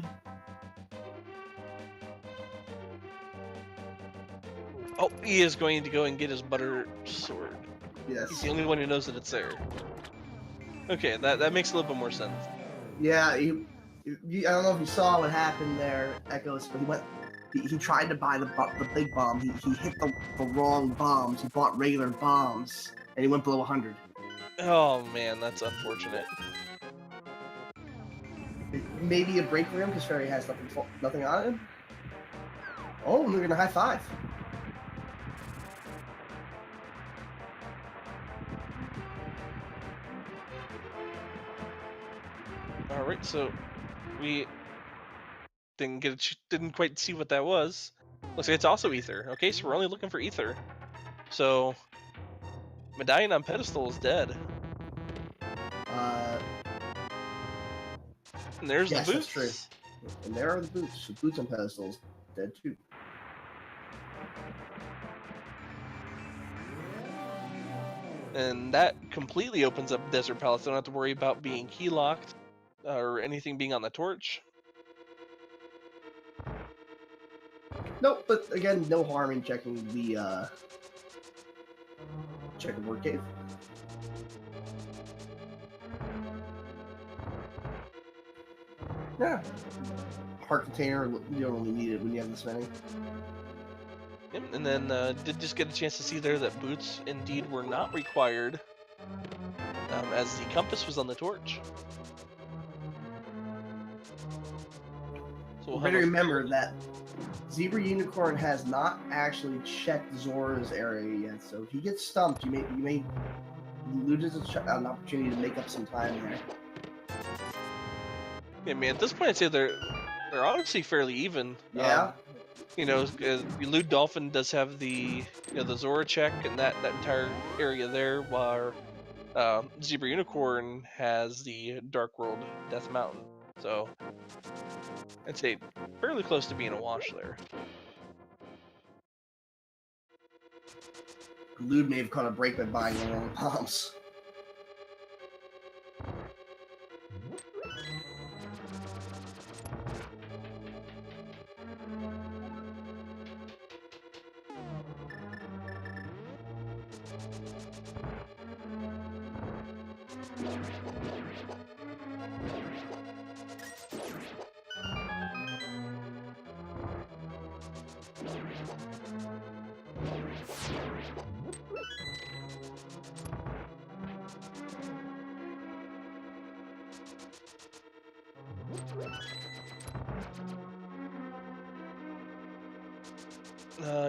Oh, he is going to go and get his butter sword. Yes. He's the only one who knows that it's there. Okay, that makes a little bit more sense. Yeah, I don't know if you saw what happened there, Echoes, but he tried to buy the big bomb. He hit the wrong bombs. He bought regular bombs, and he went below 100. Oh man, that's unfortunate. Maybe a break for him because Fairy has nothing on him. Oh, and they're gonna high five. All right, so we didn't quite see what that was. Looks like it's also ether. Okay, so we're only looking for ether. So Medallion on Pedestal is dead. And there's yes, the boots. That's true. And there are the boots. The boots on Pedestals dead too. And that completely opens up Desert Palace. Don't have to worry about being key locked or anything being on the torch. Nope, but again, no harm in checking the word cave. Yeah. Heart container, you don't really need it when you have this many. Yep, and then did just get a chance to see there that boots indeed were not required, as the compass was on the torch. So we'll better remember that Zebra Unicorn has not actually checked Zora's area yet, so if he gets stumped, you may lose an opportunity to make up some time there. Yeah, man. At this point, I'd say they're honestly fairly even. Yeah. LewdDolphin does have the the Zora check and that entire area there, while Zebra Unicorn has the Dark World Death Mountain. So I'd say fairly close to being a wash there. Lewd may have caught a break by buying the wrong bombs.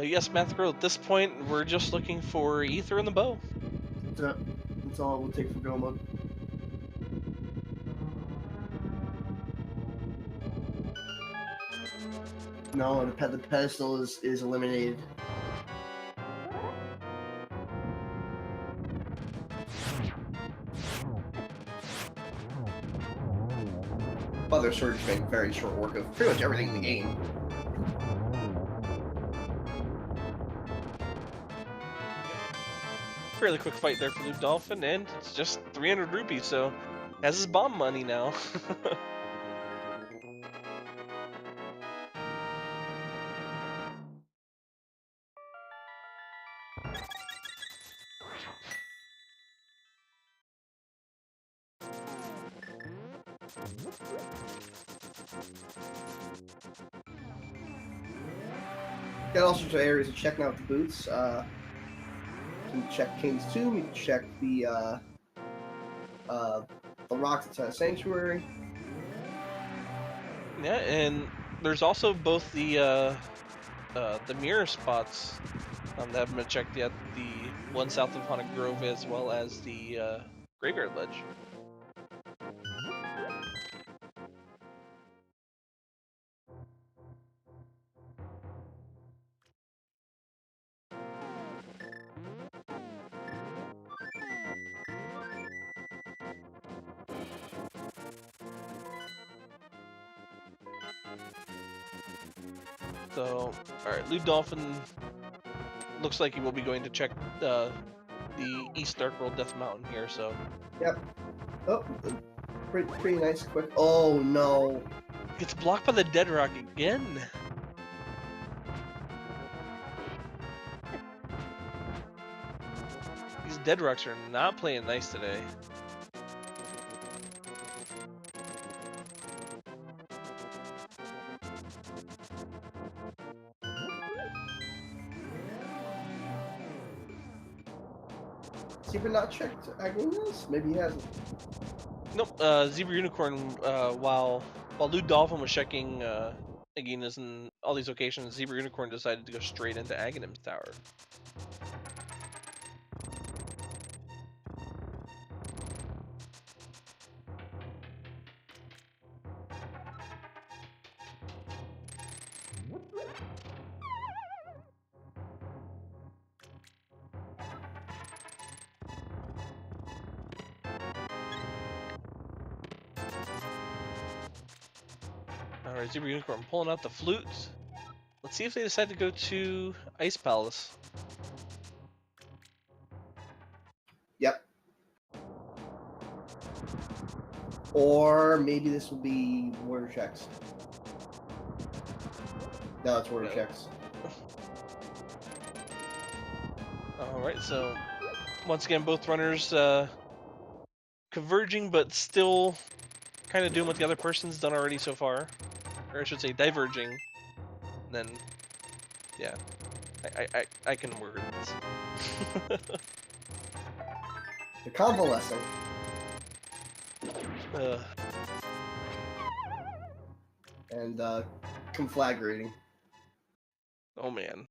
Yes, Math Girl, at this point, we're just looking for Ether and the bow. That's all it will take for go mode. No, the pedestal is eliminated. Other Surge make very short work of pretty much everything in the game. Fairly quick fight there for LewdDolphin, and it's just 300 rupees, so has his bomb money now. Got all sorts of areas to check now with the boots. You can check King's Tomb. You can check the rocks outside Sanctuary. Yeah, and there's also both the mirror spots that haven't been checked yet. The one south of Haunted Grove, as well as the Graveyard Ledge. So, alright, LewdDolphin looks like he will be going to check the East Dark World Death Mountain here, so. Yep. Oh, pretty nice, quick. Oh, no. Gets blocked by the Dead Rock again. These Dead Rocks are not playing nice today. Has he been not checked Agrinas? Maybe he hasn't. Nope, Zebra Unicorn, while LewdDolphin was checking Aginas and all these locations, Zebra Unicorn decided to go straight into Aghanim's tower. Alright, Zebra Unicorn pulling out the flutes. Let's see if they decide to go to Ice Palace. Yep. Or maybe this will be water checks. No, it's water checks. Alright, so once again, both runners converging, but still kind of doing what the other person's done already so far. Or I should say diverging. And then, yeah, I can word this. The convalescing. And conflagrating. Oh man.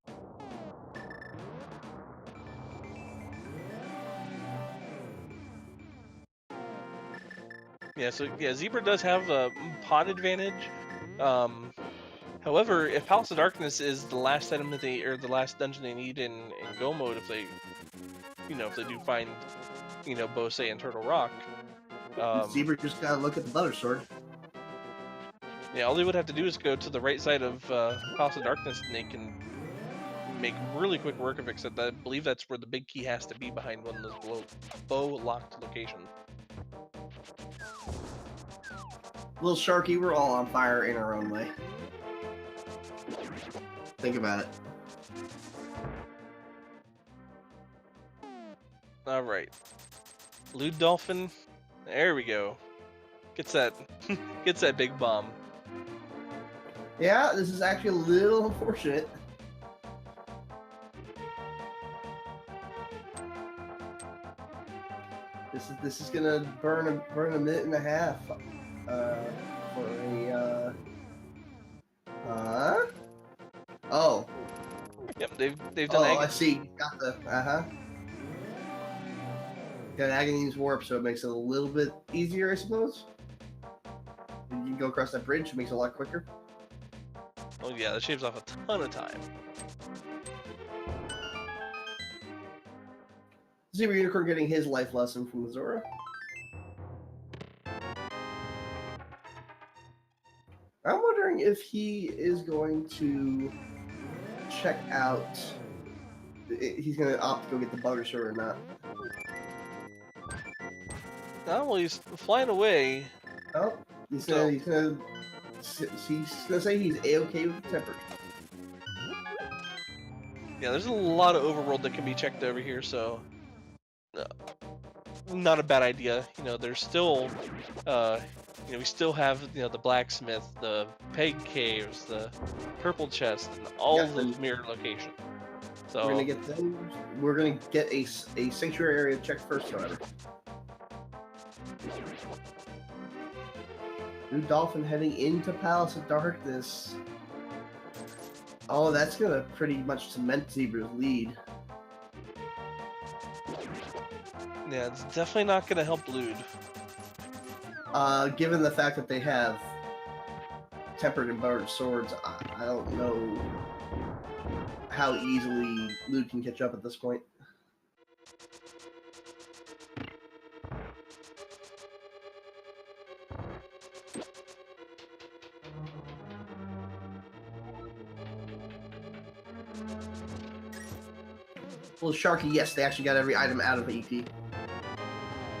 Yeah, so yeah, Zebra does have a pot advantage. However, if Palace of Darkness is the last item that they, or the last dungeon they need in Go mode, if they, if they do find, Bose and Turtle Rock. Zebra just gotta look at the butter sword. Yeah, all they would have to do is go to the right side of Palace of Darkness, and they can make really quick work of it, except I believe that's where the big key has to be, behind one of those bow-locked locations. Little Sharky, we're all on fire in our own way. Think about it. All right. LewdDolphin. There we go. Gets that gets that big bomb. Yeah, this is actually a little unfortunate. This is gonna burn a minute and a half for a oh. Yep, they've done. Oh, I see. Got the Got Agony's warp, so it makes it a little bit easier, I suppose. You can go across that bridge, it makes it a lot quicker. Oh yeah, that shaves off a ton of time. Zebra Unicorn getting his life lesson from Zora. I'm wondering if he is going to check out. He's going to opt to go get the bugger sword or not. Oh, well, he's flying away. Oh, he's gonna say he's A-okay with the temper. Yeah, there's a lot of overworld that can be checked over here, so not a bad idea. You know, there's still, we still have, the blacksmith, the peg caves, the purple chest, and all of those mirror locations. So we're gonna get those. We're gonna get a sanctuary area checked first, however. LewdDolphin heading into Palace of Darkness. Oh, that's gonna pretty much cement Zebra's lead. yeah, it's definitely not gonna help Lewd. Given the fact that they have tempered and buttered swords, I don't know how easily Lewd can catch up at this point. Well, Sharky, yes, they actually got every item out of EP. The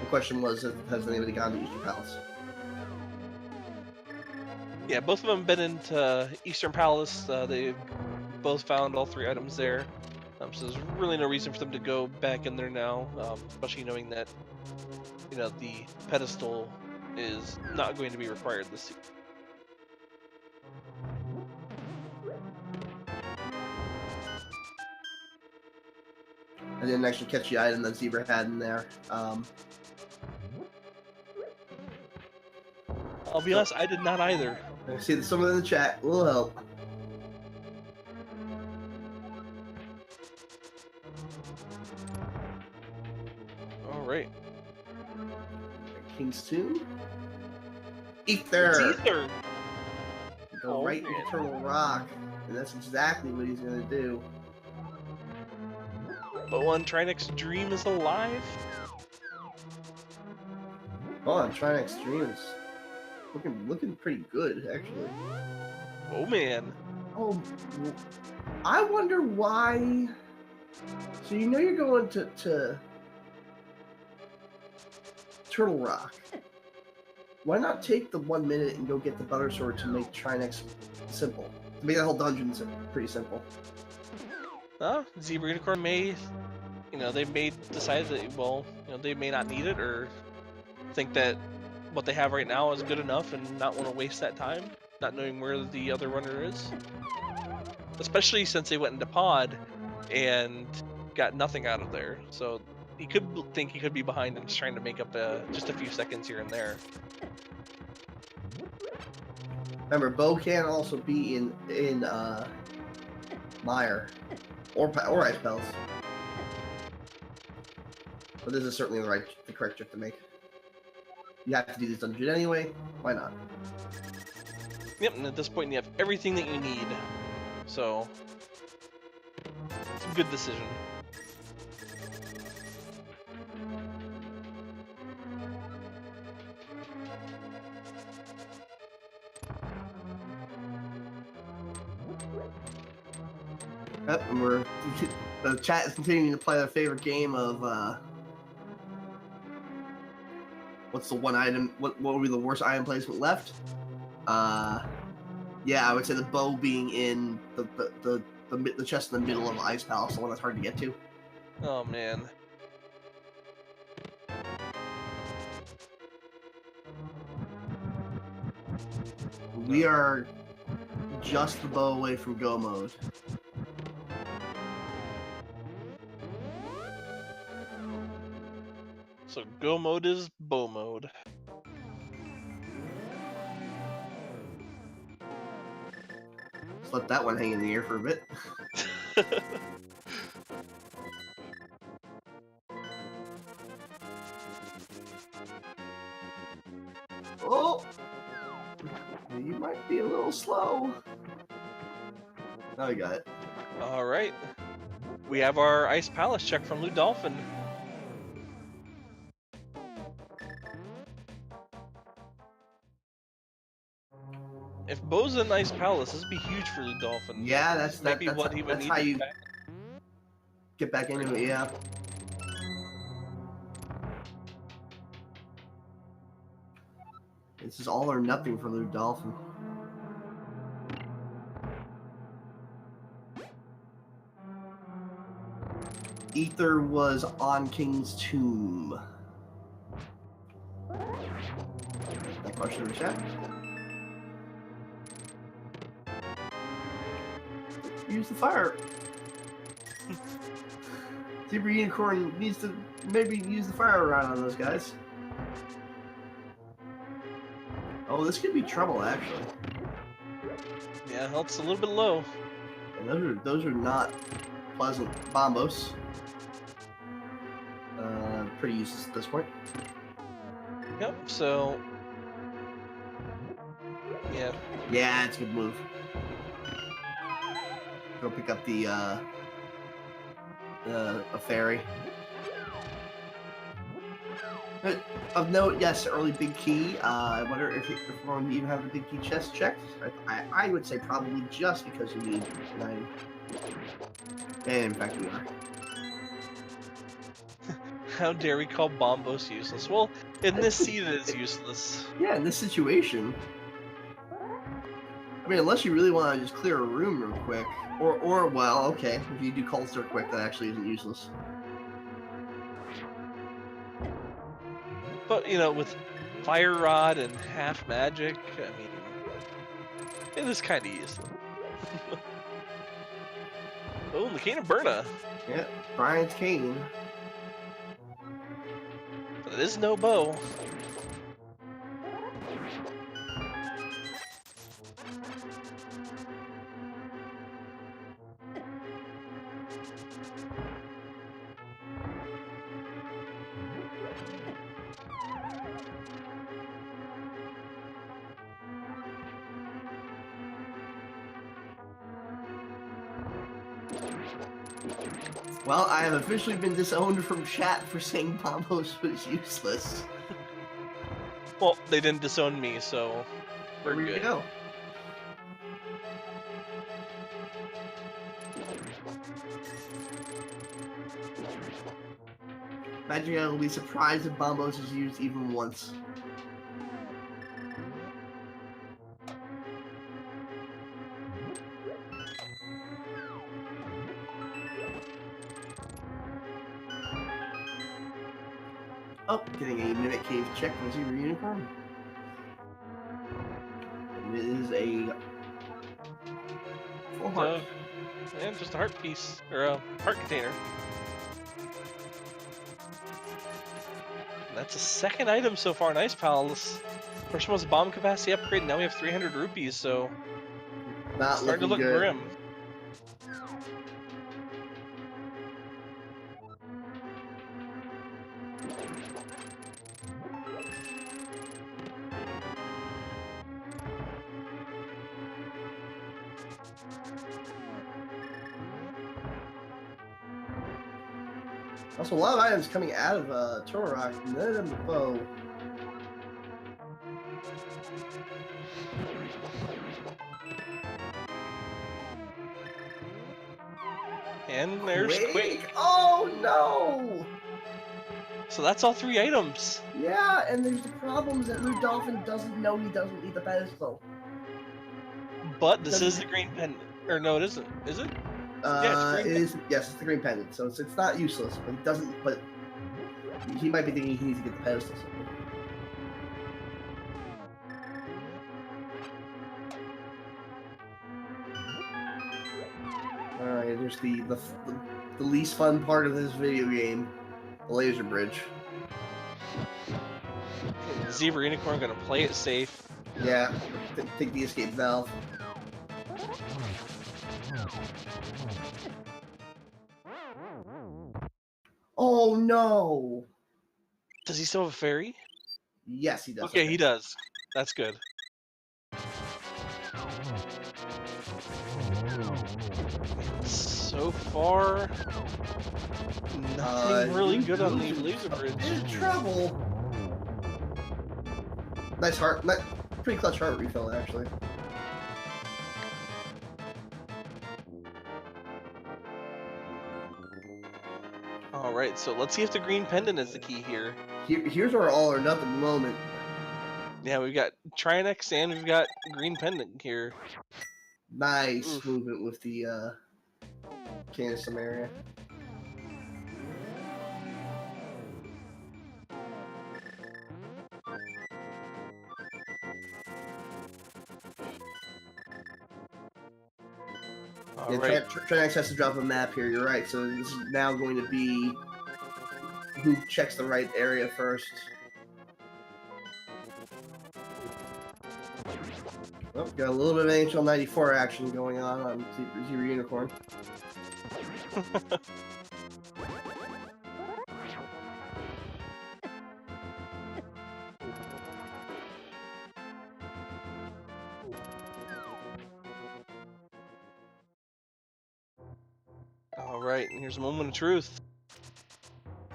question was, has anybody gone to Eastern Palace? Yeah, both of them been into Eastern Palace. They both found all 3 items there. So there's really no reason for them to go back in there now, especially knowing that, the pedestal is not going to be required this season. I didn't actually catch the item that Zebra had in there. I'll be honest, I did not either. I see that someone in the chat will help. All right. King's Tomb. Ether. Ether. Go right into Turtle Rock, and that's exactly what he's gonna do. But one Trinex Dream is alive. Oh, on Trinex Dreams. Looking pretty good, actually. Oh man. Oh, I wonder why. So you're going to Turtle Rock. Why not take the 1 minute and go get the butter sword to make Trinex simple? To make that whole dungeon pretty simple. Zebra Unicorn may, they may decide that, well, they may not need it, or think that what they have right now is good enough and not want to waste that time, not knowing where the other runner is. Especially since they went into pod and got nothing out of there. So he could think he could be behind and just trying to make up just a few seconds here and there. Remember, Bo can also be in Mire or Ice Palace. But this is certainly the correct trick to make. You have to do this dungeon anyway. Why not? Yep, and at this point you have everything that you need. So it's a good decision. Yep, and the chat is continuing to play their favorite game of what's the one item? What would be the worst item placement left? Yeah, I would say the bow being in the chest in the middle of Ice Palace, the one that's hard to get to. Oh man. We are just the bow away from go mode. So go mode is bow mode. Let's let that one hang in the air for a bit. Oh! You might be a little slow. Now we got it. All right. We have our Ice Palace check from LewdDolphin. If Bo's a nice palace, this would be huge for LewdDolphin. Yeah, that's what he would need. how to you get back into it. Yeah. This is all or nothing for LewdDolphin. Ether was on King's Tomb. That question in the chat. Use the fire. Zebra Unicorn needs to maybe use the fire around on those guys. Oh, this could be trouble actually. Yeah, it's a little bit low. And those are not pleasant bombos. Pretty useless at this point. Yep. So. Yeah. Yeah, it's a good move. Go pick up the a fairy. Of note, yes, early big key. I wonder if we're going to even have the big key chest checked. I would say probably just because you need 9. And in fact, we are. How dare we call Bombos useless? Well, in this seed it is useless. Yeah, in this situation. I mean, unless you really want to just clear a room real quick. Or well, okay, if you do cold start quick, that actually isn't useless. But, you know, with Fire Rod and half magic, I mean, it is kind of useless. Oh, and the Cane of Burna. Yeah, Brian's Cane. But it is no bow. Well, I have officially been disowned from chat for saying Bombos was useless. Well, they didn't disown me, so we're There good. we go. Imagine I will be surprised if Bombos is used even once. Oh, getting a Mimic Cave check from Zebra Unicorn. And it is a full heart. Yeah, just a heart piece, or a heart container. And that's a second item so far in Ice Palace. First one was bomb capacity upgrade, now we have 300 rupees, so Not starting to look good. grim. Also, a lot of items coming out of Torok, none of them the bow. And there's Quake. Oh no! So that's all 3 items. Yeah, and there's the problems that LewdDolphin doesn't know he doesn't need the pedestal. But this is the green pendant. Or no, it isn't. Is it? Yeah, it's it is. Yes, it's the green pendant, so it's not useless. But he doesn't. But he might be thinking he needs to get the pedestal. Alright, there's the least fun part of this video game, the laser bridge. The Zebra Unicorn gonna play it safe. Yeah, take the escape valve. Oh no! Does he still have a fairy? Yes, he does. Okay, he does. That's good. So far, nothing really good on the laser bridge. In trouble. Nice heart, pretty clutch heart refill actually. All right, so let's see if the green pendant is the key here. Here's our all or nothing moment. Yeah, we've got Trinex and we've got green pendant here. Nice movement with the Candace area. Yeah, Trinex has to drop a map here, you're right. So this is now going to be who checks the right area first. Oh, got a little bit of NHL 94 action going on Zebra Unicorn. Alright, and here's a moment of truth.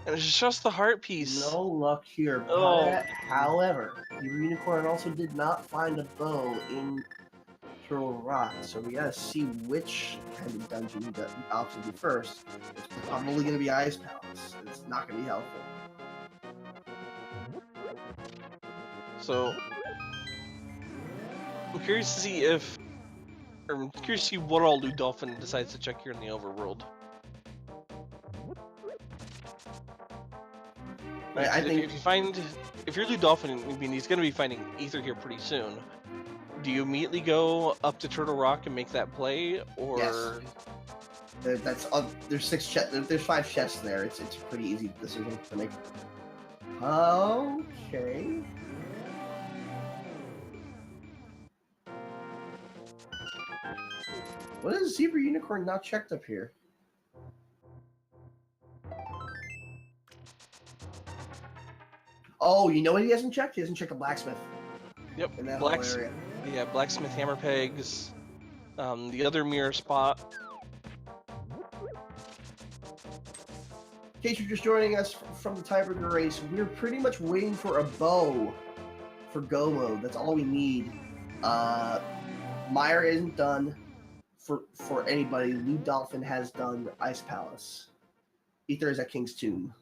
And it's just the heart piece. No luck here. Oh. However, Zebra Unicorn also did not find a bow in Turtle Rock, so we gotta see which kind of dungeon he opts to do first. It's probably gonna be Ice Palace. It's not gonna be helpful. So I'm curious to see I'm curious to see what all LewdDolphin decides to check here in the overworld. I think if you're LewdDolphin, I mean he's going to be finding Ether here pretty soon. Do you immediately go up to Turtle Rock and make that play, or? Yes. There's 5 chests there. It's a pretty easy decision to make. Okay. What is Zebra Unicorn not checked up here? Oh, you know what he hasn't checked? He hasn't checked the blacksmith. Yep. In that whole area. Yeah, blacksmith hammer pegs. The other mirror spot. In case you're just joining us from the tiebreaker race, we're pretty much waiting for a bow for go mode. That's all we need. Meyer isn't done for anybody. LewdDolphin has done Ice Palace. Ether is at King's Tomb.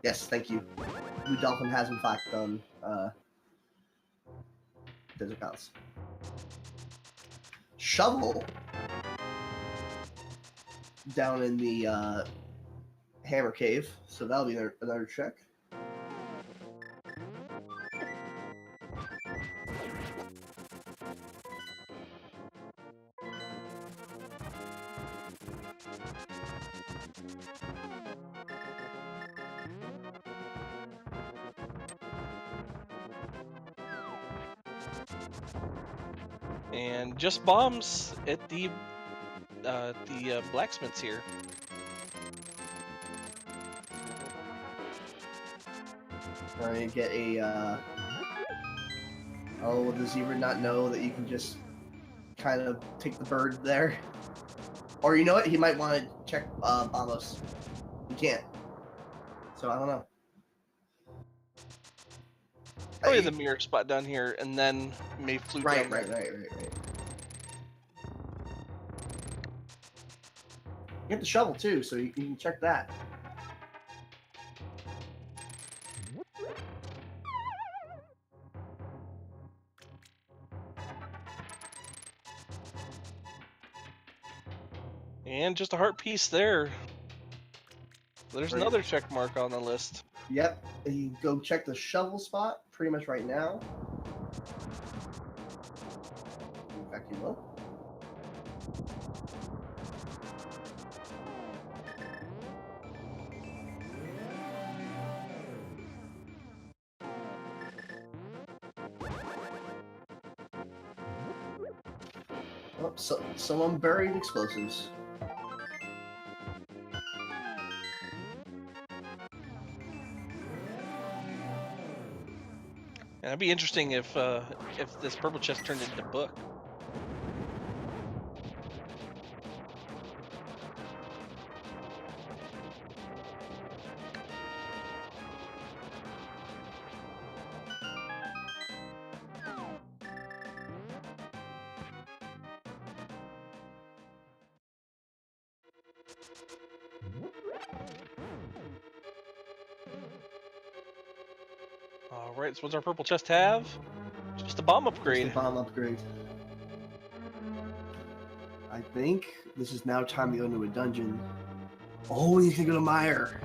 Yes, thank you. LewdDolphin has in fact done Desert Palace. Shovel down in the Hammer Cave, so that'll be another check. And just bombs at the blacksmiths here. Trying to get a oh, does Zebra not know that you can just kind of take the bird there? Or you know what? He might want to check Bombos. He can't. So I don't know. Probably the mirror spot down here, and then maybe flute down there. Right. You get the shovel too, so you can check that. And just a heart piece there. There's Great. another check mark on the list. Yep. You go check the shovel spot pretty much right now. In fact, you will. Oh, so someone buried explosives. And it'd be interesting if this purple chest turned into a book. All right, so what's our purple chest have? Just a bomb upgrade. Just a bomb upgrade. I think this is now time to go into a dungeon. Oh, you can go to Meyer.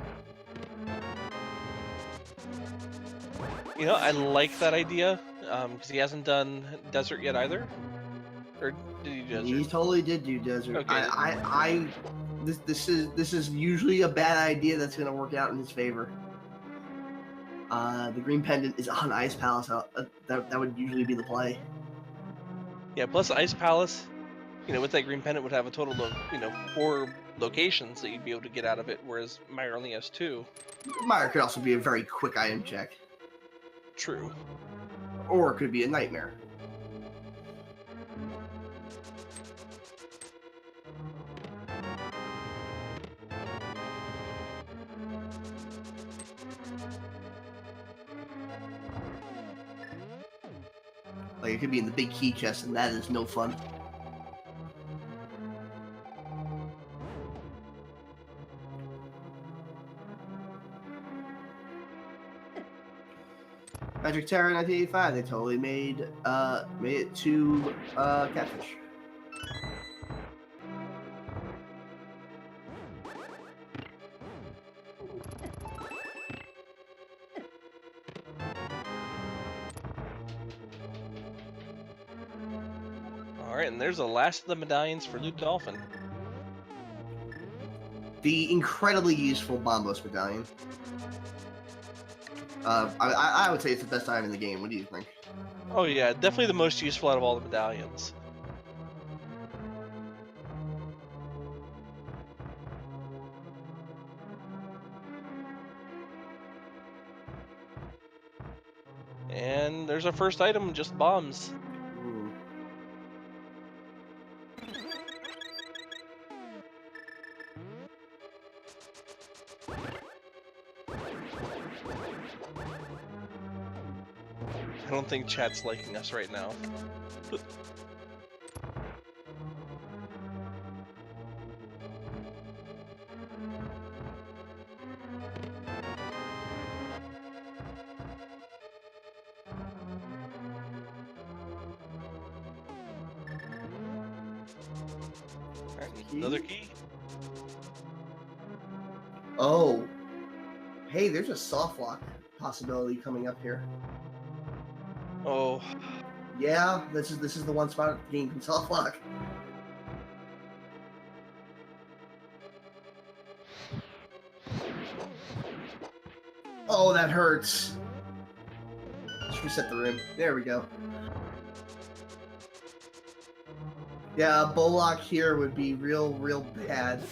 You know, I like that idea because he hasn't done desert yet either. Or did he do desert? He totally did do desert. Okay. This is usually a bad idea that's going to work out in his favor. The green pendant is on Ice Palace. That would usually be the play. Yeah, plus Ice Palace, you know, with that green pendant would have a total of, 4 locations that you'd be able to get out of it, whereas Meyer only has 2. Meyer could also be a very quick item check. True. Or it could be a nightmare. Like, it could be in the big key chest, and that is no fun. Magic Terror 1985, they totally made it to Catfish. Alright, and there's the last of the medallions for LewdDolphin. The incredibly useful Bombos medallion. I would say it's the best item in the game. What do you think? Oh yeah, definitely the most useful out of all the medallions. And there's our first item, just bombs. Ooh. I don't think chat's liking us right now. Alright, another key. Oh. Hey, there's a soft lock possibility coming up here. Oh. Yeah, this is the one spot the game can soft lock. Oh, that hurts. Let's reset the room. There we go. Yeah, a bow lock here would be real bad.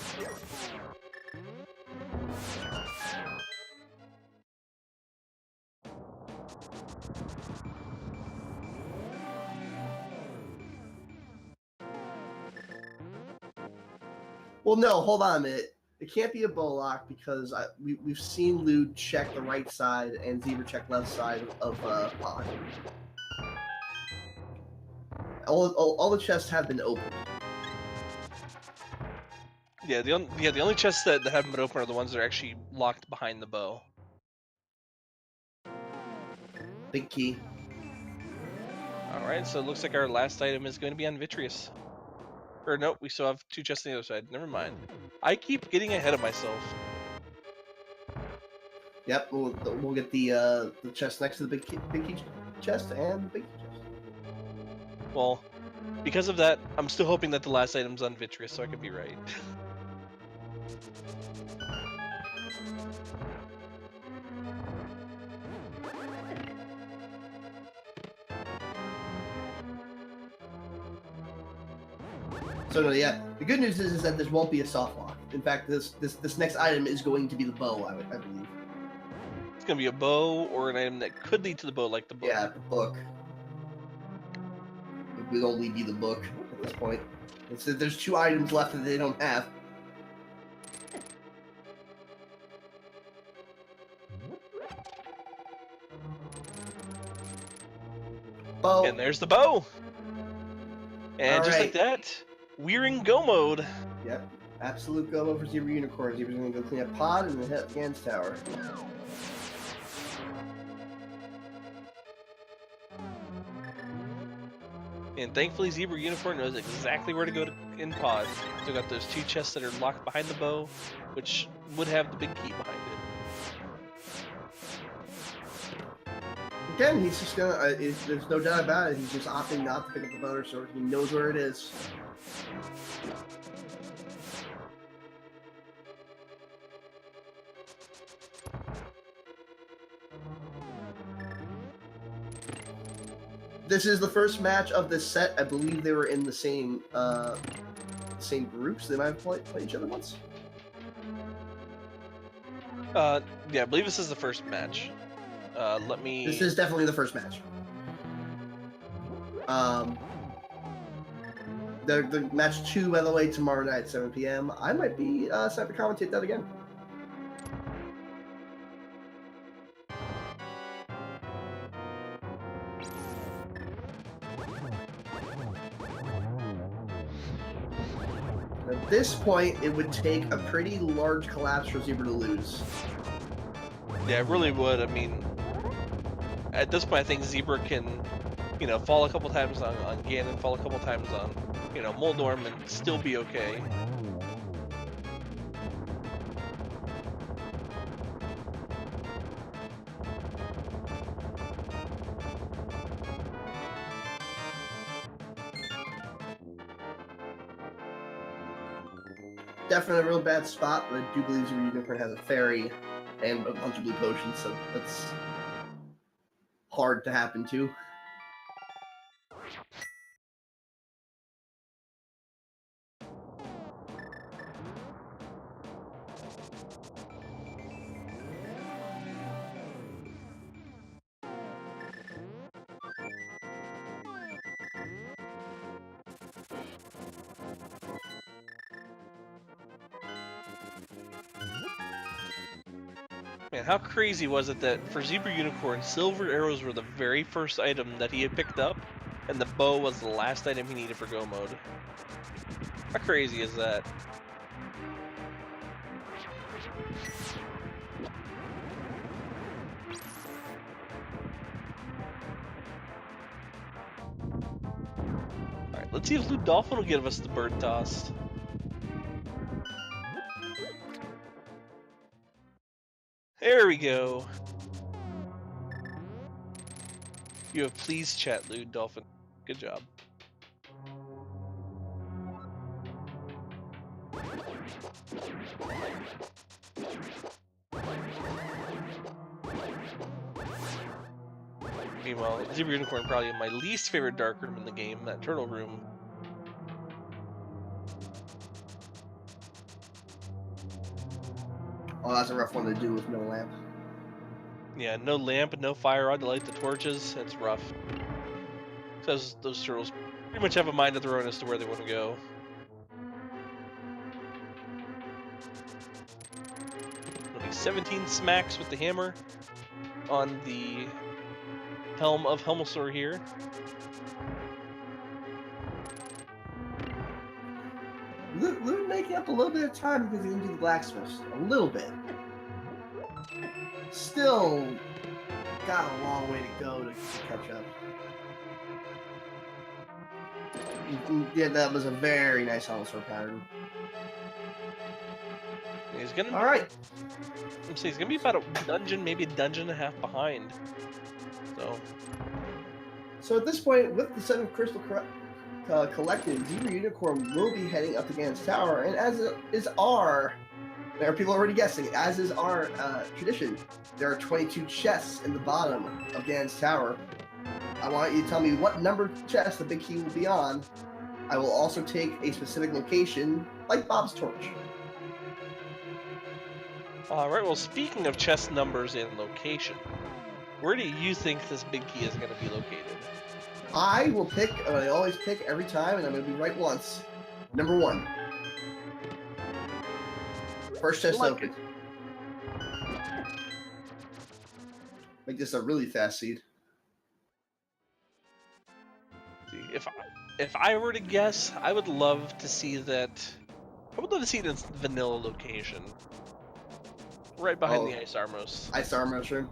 Well, no, hold on a minute. It can't be a bow lock because we've seen Lewd check the right side and Zebra check left side of pod. All the chests have been opened. Yeah, the only chests that haven't been open are the ones that are actually locked behind the bow. Big key. Alright, so it looks like our last item is going to be on Vitreous. Or nope, we still have 2 chests on the other side. Never mind. I keep getting ahead of myself. Yep, we'll get the chest next to the big key chest and the big key chest. Well, because of that, I'm still hoping that the last item's on Vitreous, so I could be right. So no, yeah. The good news is that this won't be a soft lock. In fact, this next item is going to be the bow. I believe. It's gonna be a bow or an item that could lead to the bow, like the book. Yeah, the book. It will only be the book at this point. There's 2 items left that they don't have. Bow. And there's the bow. And just like right. that, we're in go mode. Yep. Absolute go mode for Zebra Unicorn. Zebra's gonna go clean up Pod and then hit Gans Tower. And thankfully, Zebra Unicorn knows exactly where to go in Pod. So got those 2 chests that are locked behind the bow, which would have the big key behind it. Again, he's just gonna. There's no doubt about it. He's just opting not to pick up the boner sword. He knows where it is. This is the first match of this set. I believe they were in the same groups. They might have played each other once. Yeah, I believe this is the first match. Let me. This is definitely the first match. The match 2, by the way, tomorrow night at 7 p.m. I might be set to commentate that again. At this point, it would take a pretty large collapse for Zebra to lose. Yeah, it really would. I mean, at this point, I think Zebra can, fall a couple times on Ganon, fall a couple times on, Moldorm, and still be okay. Definitely a real bad spot, but I do believe Zebra Unicorn has a fairy and a bunch of blue potions, so that's hard to happen too. Man, how crazy was it that for Zebra Unicorn, silver arrows were the very first item that he had picked up, and the bow was the last item he needed for go mode? How crazy is that? Alright, let's see if LewdDolphin will give us the bird toss. There we go. You have please chat, LewdDolphin. Good job. Meanwhile, Zebra Unicorn probably my least favorite dark room in the game, that turtle room. Oh, that's a rough one to do with no lamp. Yeah, no lamp and no fire rod to light the torches. It's rough. Because those turtles pretty much have a mind of their own as to where they want to go. It'll be 17 smacks with the hammer on the helm of Helmosaur here. Luke making up a little bit of time because he didn't do the blacksmith. A little bit. Still got a long way to go to catch up. Yeah, that was a very nice on-sword pattern. He's gonna. All right. He's gonna be about a dungeon, maybe a dungeon and a half behind. So at this point, with the 7 crystal collected, Zebra Unicorn will be heading up to Ganon's Tower, and as is our, there are people already guessing, as is our tradition, there are 22 chests in the bottom of Ganon's Tower. I want you to tell me what number chest the big key will be on. I will also take a specific location, like Bob's torch. Alright, well, speaking of chest numbers and location, where do you think this big key is going to be located? I will pick, and I always pick every time, and I'm going to be right once. Number 1. First chest open. Make this a really fast seed. If I were to guess, I would love to see that. I would love to see it in vanilla location, right behind the ice armos. Ice armos room.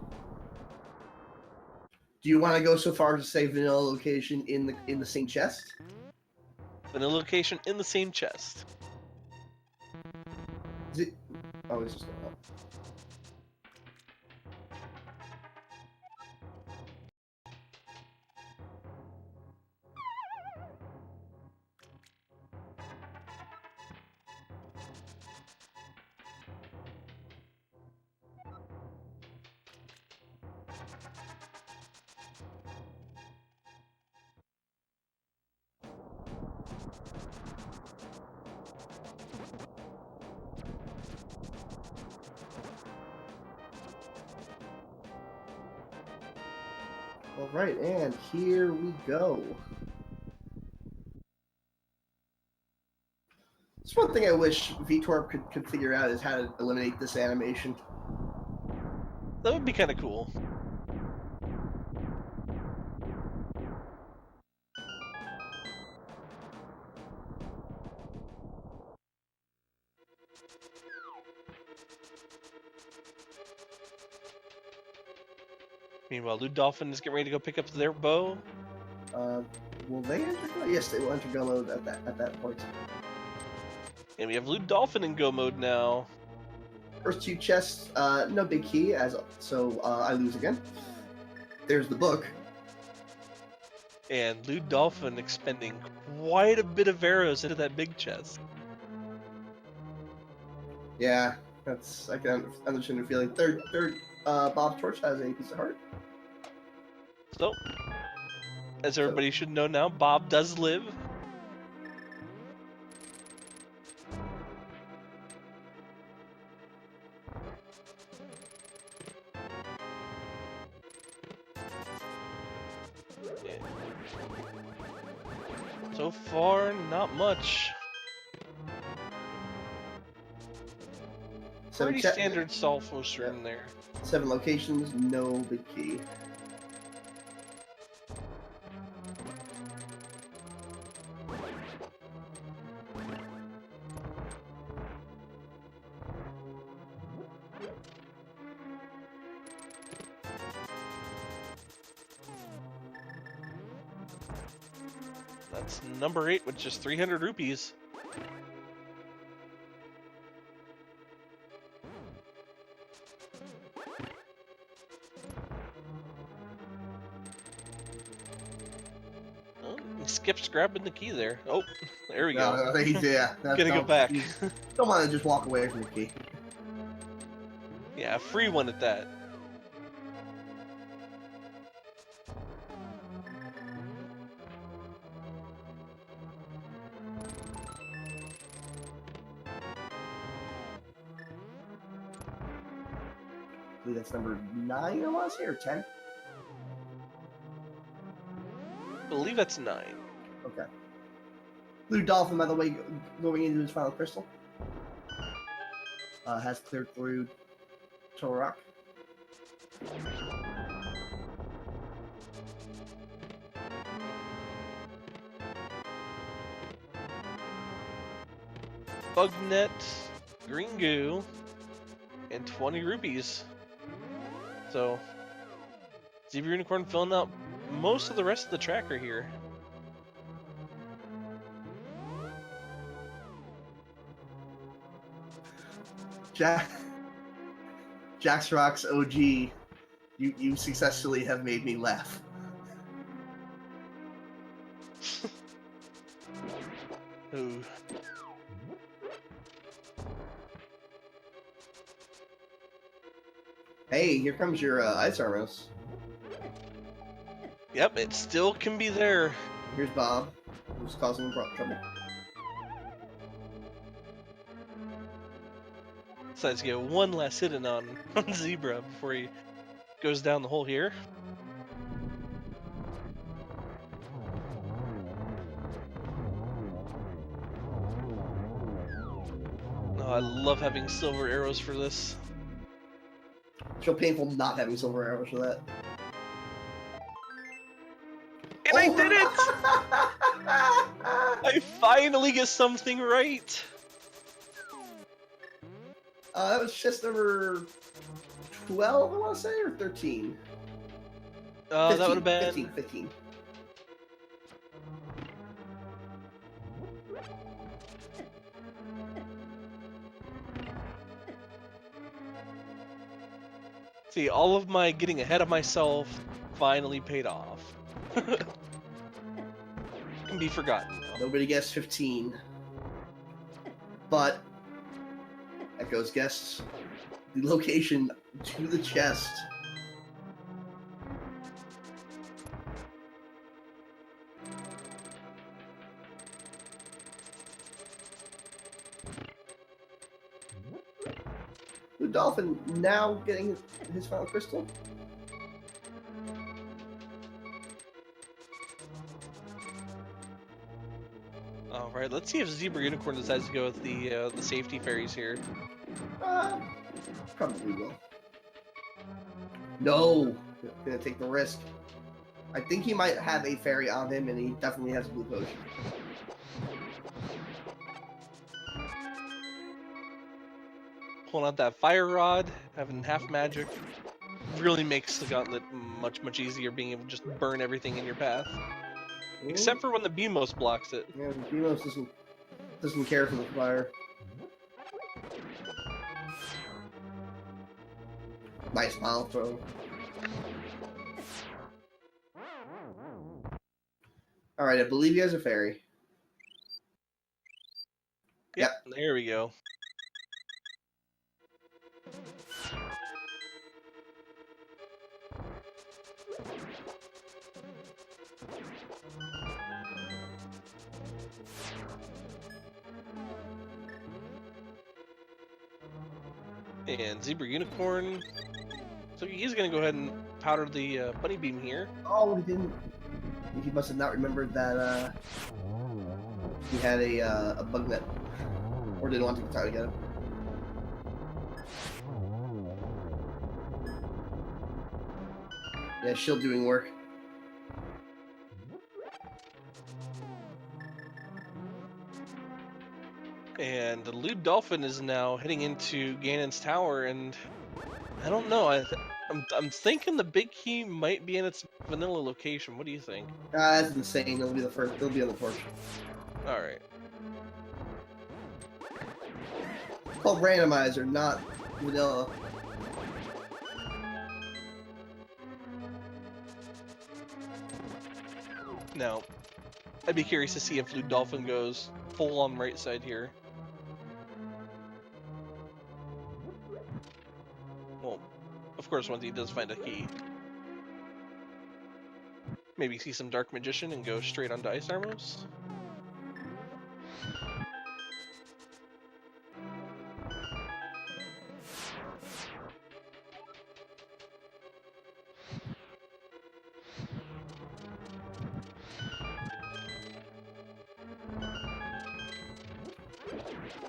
Do you want to go so far as to say vanilla location in the same chest? Vanilla location in the same chest. Is it? Oh, it's just going up. All right, and here we go. It's one thing I wish VTorp could figure out is how to eliminate this animation. That would be kind of cool. Meanwhile, LewdDolphin is getting ready to go pick up their bow. Will they enter go? Yes, they will enter go mode at that point. And we have LewdDolphin in go mode now. First 2 chests, no big key, so I lose again. There's the book. And LewdDolphin expending quite a bit of arrows into that big chest. Yeah, I can understand the feeling. Third, Bob's torch has a piece of heart. So, as everybody should know now, Bob does live. So far, not much. Pretty standard Sulfos room there. 7 locations, no big key. That's number 8 with just 300 rupees. Oh, he skips grabbing the key there. Oh, there we go. Yeah, gonna go back. Don't want to just walk away from the key. Yeah, a free one at that. I believe that's number 9 I want to say, or 10? I believe that's 9. Okay. LewdDolphin, by the way, going into his final crystal, has cleared through Torok. Bug net, green goo, and 20 rupees. So, Zebra Unicorn filling out most of the rest of the tracker here. Jax Rocks OG, you successfully have made me laugh. Ooh. Hey, here comes your ice armors. Yep, it still can be there. Here's Bob, who's causing trouble. Decides to get one last hit in on Zebra before he goes down the hole here. Oh, I love having silver arrows for this. So painful not having silver arrows for that. And I did it! I finally get something right! That was chest number 12, I want to say, or 13? That would have been... 15. See, all of my getting ahead of myself finally paid off. Can be forgotten now. Nobody guessed 15. But Echo's guessed the location to the chest. LewdDolphin now getting his final crystal. Alright, let's see if Zebra Unicorn decides to go with the safety fairies here. Probably will. No! Gonna take the risk. I think he might have a fairy on him, and he definitely has a blue potion. Pulling out that fire rod, having half magic, really makes the gauntlet much easier, being able to just burn everything in your path. Ooh. Except for when the Beamos blocks it. Yeah, Beamos doesn't care for the fire. Nice mile throw. Alright, I believe he has a fairy. Yep. There we go. And Zebra Unicorn. So he's gonna go ahead and powder the bunny beam here. Oh, he didn't. He must have not remembered that he had a bug net, or didn't want to try to get him. Yeah, shield doing work. And the LewdDolphin is now heading into Ganon's tower, and I don't know. I'm thinking the big key might be in its vanilla location. What do you think? That's insane. It'll be the first. It'll be on the torch. All right. It's called Randomizer, not vanilla. Now, I'd be curious to see if LewdDolphin goes full on right side here. Well, of course, once he does find a key. Maybe see some Dark Magician and go straight onto Ice Armos.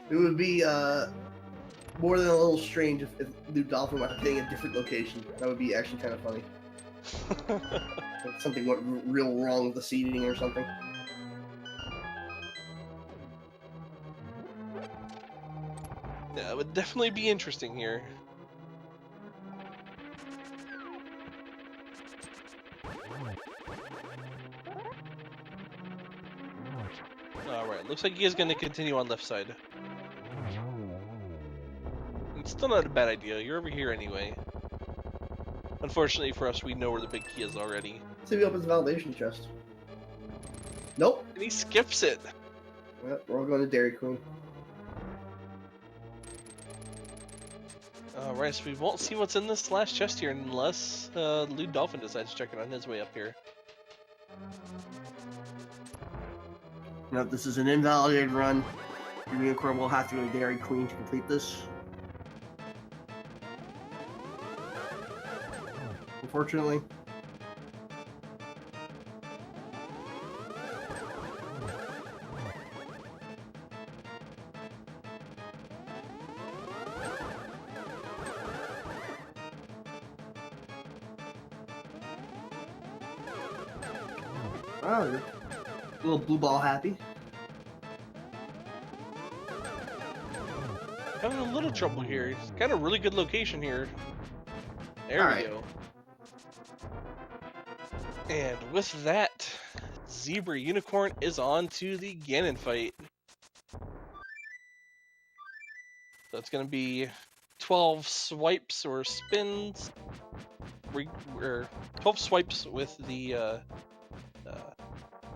It would be more than a little strange if LewdDolphin went hitting a different location. That would be actually kind of funny. Like something went real wrong with the seating or something. Yeah, it would definitely be interesting here. Alright, looks like he is going to continue on left side. Still not a bad idea. You're over here anyway. Unfortunately for us, we know where the big key is already. See if he opens the validation chest. Nope. And he skips it. Well, we're all going to Dairy Queen. Alright, so we won't see what's in this last chest here unless LewdDolphin decides to check it on his way up here. No, this is an invalidated run. Your unicorn will have to go to Dairy Queen to complete this. Unfortunately. Oh, you're a little blue ball happy. Having a little trouble here. It's got a really good location here. There we go. And with that, Zebra Unicorn is on to the Ganon fight. So it's going to be 12 swipes or spins. 12 swipes with the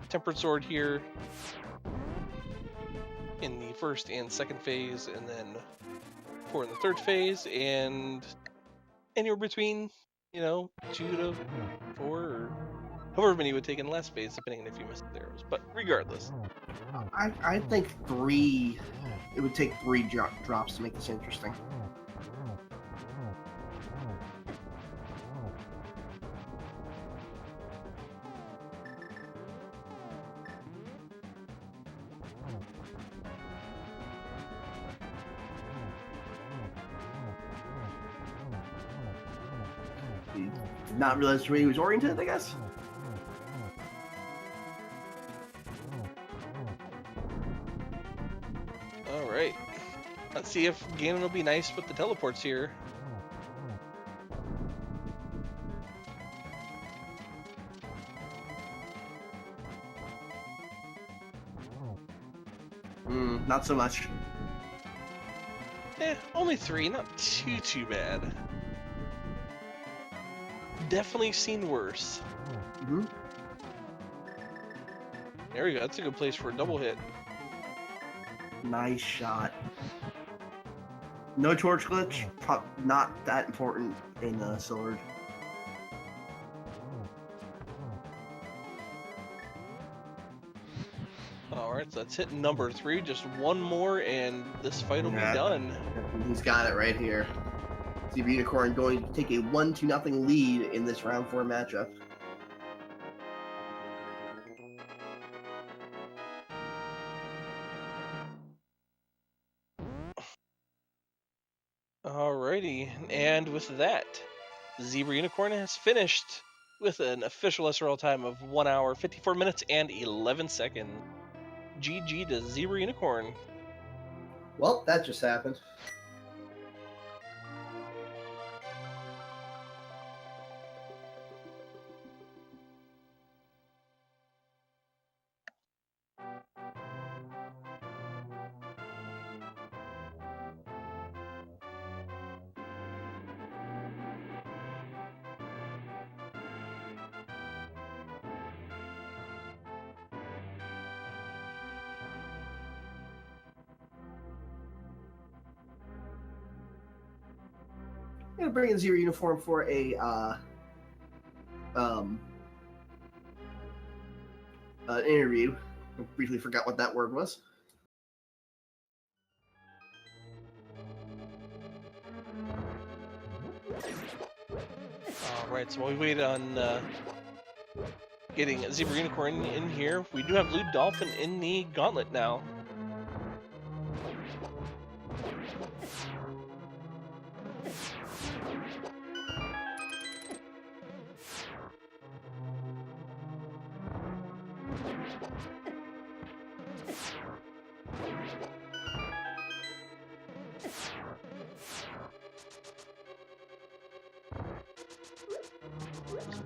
Tempered Sword here in the first and second phase, and then 4 in the third phase, and anywhere between, 2 to 4, or however many it would take in the last phase, depending on if you missed the arrows. But regardless, I think 3. It would take 3 drops to make this interesting. Did not realize where he was oriented, I guess. Alright. Let's see if Ganon will be nice with the teleports here. Not so much. Only 3, not too bad. Definitely seen worse. There we go. That's a good place for a double hit. Nice shot. No torch glitch. Not that important in Sword. Alright, so that's hit number 3. Just one more, and this fight will be done. He's got it right here. Zebra Unicorn going to take a 1-0 lead in this round 4 matchup. Alrighty, and with that, Zebra Unicorn has finished with an official SRL time of 1 hour, 54 minutes, and 11 seconds. GG to Zebra Unicorn. Well, that just happened. I'm gonna bring in Zero Uniform for a an interview. I briefly forgot what that word was. Alright, so while we wait on getting Zebra Unicorn in here, we do have LewdDolphin in the gauntlet now.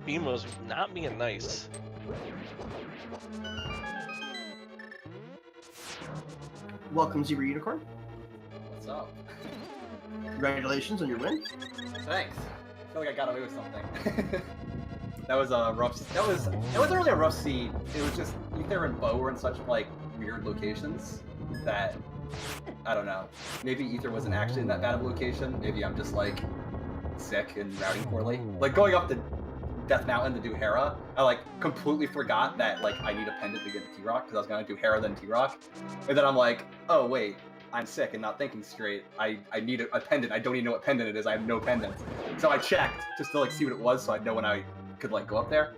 Bemo's not being nice. Welcome, Zebra Unicorn. What's up? Congratulations on your win. Thanks. I feel like I got away with something. That was a rough. It wasn't really a rough seed. It was just Ether and Bo were in such like weird locations that I don't know. Maybe Ether wasn't actually in that bad of a location. Maybe I'm just like sick and routing poorly. Like going up the Death Mountain to do Hera, I like completely forgot that like I need a pendant to get to T-Rock because I was gonna do Hera then T-Rock, and then I'm like, oh wait, I'm sick and not thinking straight. I need a pendant. I don't even know what pendant it is. I have no pendant. So I checked just to like see what it was so I'd know when I could like go up there.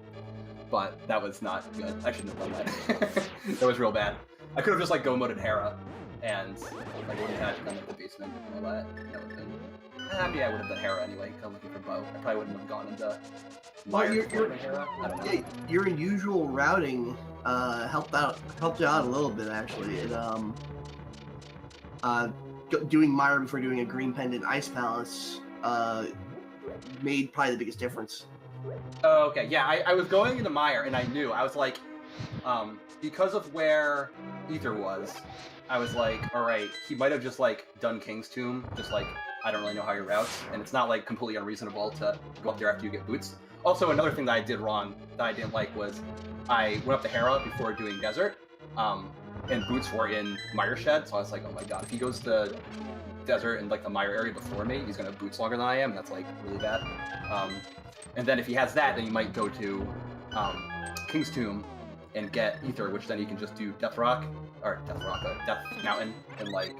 But that was not good. I shouldn't have done that. That was real bad. I could have just like go moded Hera and like wouldn't have had to come into the basement and all that. That would have been. Yeah, I would have done Hera anyway. Cause I'm looking for Bo. I probably wouldn't have gone into. Well, Hera. I don't know. Yeah, your unusual routing helped you out a little bit actually. It doing Myra before doing a green pendant Ice Palace made probably the biggest difference. Oh, okay. Yeah, I was going into Meyer, and I knew. I was like, because of where Ether was, I was like, all right, he might have just, like, done King's Tomb, just, like, I don't really know how he routes, and it's not, like, completely unreasonable to go up there after you get boots. Also, another thing that I did wrong, that I didn't like, was I went up to Hera before doing Desert, and boots were in Meyer Shed, so I was like, oh my god, if he goes to Desert and, like, the Meyer area before me, he's gonna have boots longer than I am, and that's, like, really bad. And then if he has that, then you might go to King's Tomb and get Ether, which then you can just do Death Mountain in like,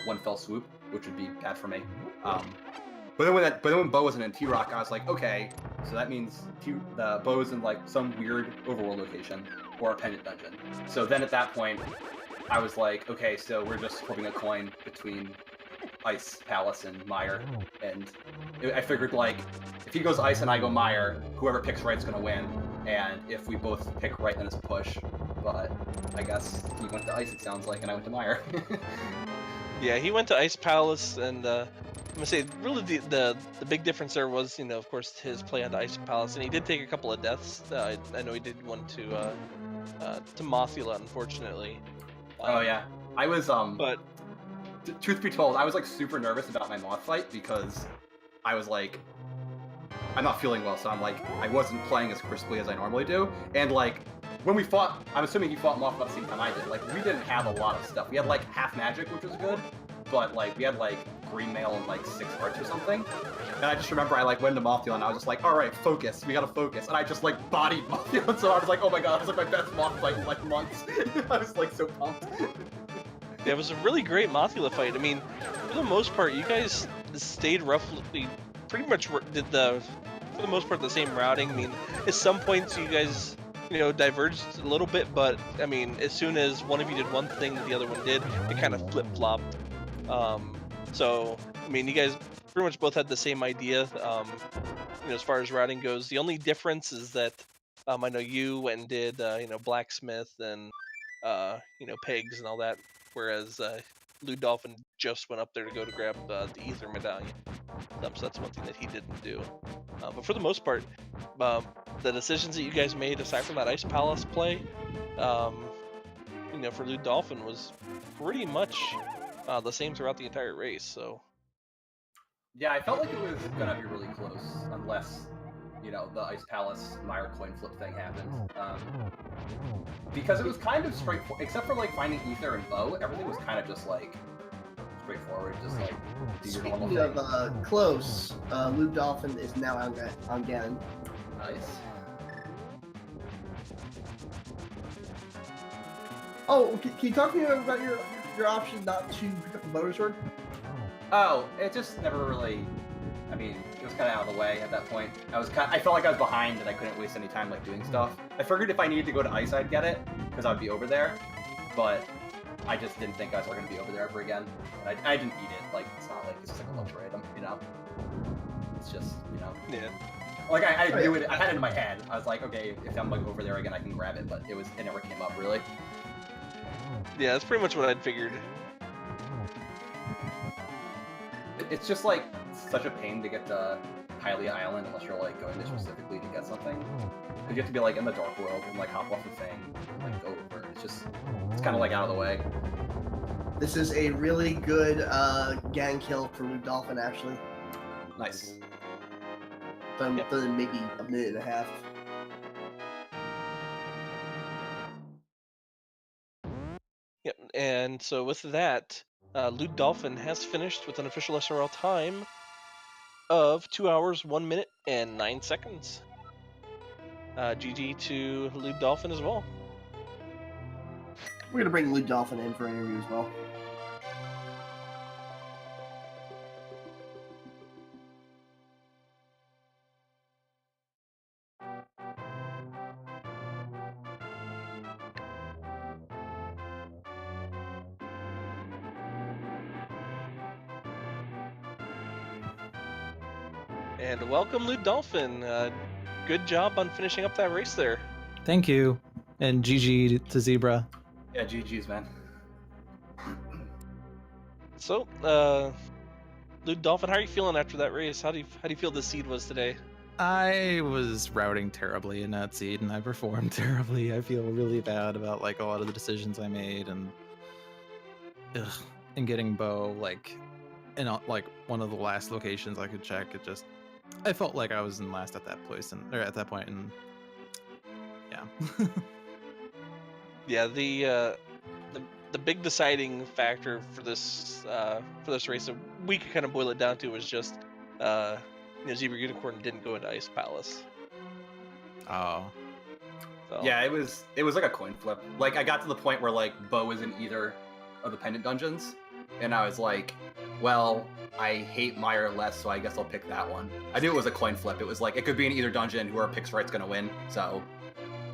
one fell swoop, which would be bad for me. But then when Bo wasn't in T-Rock, I was like, okay, so that means the Bo's in like some weird overworld location or a pendant dungeon. So then at that point, I was like, okay, so we're just flipping a coin between Ice Palace and Meyer, and I figured like if he goes Ice and I go Meyer, whoever picks right's gonna win, and if we both pick right, then it's a push. But I guess he went to Ice, it sounds like, and I went to Meyer. Yeah, he went to Ice Palace, and I'm gonna say really the big difference there was, of course, his play on the Ice Palace, and he did take a couple of deaths. I know he did one to Mothula, unfortunately. Oh yeah, I was but. Truth be told, I was like super nervous about my Moth fight because I was like, I'm not feeling well, so I'm like, I wasn't playing as crisply as I normally do. And like, when we fought, I'm assuming he fought Moth about the same time I did. Like, we didn't have a lot of stuff. We had like half magic, which was good, but like, we had like green mail and like 6 hearts or something. And I just remember I like went to Mothula and I was just like, all right, focus, we gotta focus. And I just like bodied Mothula, so I was like, oh my god, it was like my best Moth fight in like months. I was like so pumped. Yeah, it was a really great Mothula fight. I mean, for the most part, you guys stayed roughly, pretty much did for the most part, the same routing. I mean, at some points you guys, diverged a little bit, but I mean, as soon as one of you did one thing that the other one did, it kind of flip-flopped. So, I mean, you guys pretty much both had the same idea, as far as routing goes. The only difference is that I know you went and did, Blacksmith and, Pegs and all that, whereas LewdDolphin just went up there to grab the Ether Medallion. So that's one thing that he didn't do. But for the most part, the decisions that you guys made, aside from that Ice Palace play, for LewdDolphin was pretty much the same throughout the entire race. So yeah, I felt like it was gonna be really close, unless the Ice Palace Meyer coin flip thing happened. Because it was kind of straightforward, except for like finding Ether and Bo, everything was kind of just like straightforward, just like do your normal thing. Speaking of close, LewdDolphin is now on Ganon. Nice. Oh, can you talk to me about your option not to pick up the motor sword? Oh, it just never really. I mean, it was kind of out of the way at that point. I felt like I was behind and I couldn't waste any time like doing stuff. I figured if I needed to go to Ice, I'd get it because I'd be over there, but I just didn't think I was going to be over there ever again. And I didn't need it. Like, it's not like it's just like a luxury item, It's just, yeah. Like I knew it. I had it in my head. I was like, okay, if I'm like over there again, I can grab it. But it never came up really. Yeah, that's pretty much what I'd figured. It's just like such a pain to get to Hylia Island unless you're like going there specifically to get something. Because you have to be like in the dark world and like hop off the thing and like go over. It's kind of like out of the way. This is a really good gang kill for LewdDolphin, actually. Nice. Done maybe a minute and a half. Yep, and so with that, LewdDolphin has finished with an official SRL time of 2 hours, 1 minute, and 9 seconds. GG to LewdDolphin as well. We're gonna bring LewdDolphin in for an interview as well. And welcome, LewdDolphin. Good job on finishing up that race there. Thank you, and GG to Zebra. Yeah, GG's, man. So, LewdDolphin, how are you feeling after that race? How do you feel the seed was today? I was routing terribly in that seed, and I performed terribly. I feel really bad about like a lot of the decisions I made, and getting Bo like in like one of the last locations I could check. It just, I felt like I was in last at that place, or at that point, and yeah. Yeah, the big deciding factor for this race, so we could kind of boil it down to, was just Zebra Unicorn didn't go into Ice Palace. Oh. So. Yeah, it was like a coin flip. Like, I got to the point where like Bo was in either of the pendant dungeons, and I was like, well, I hate Meyer less, so I guess I'll pick that one. I knew it was a coin flip. It was like, it could be in either dungeon, whoever picks right's gonna win. So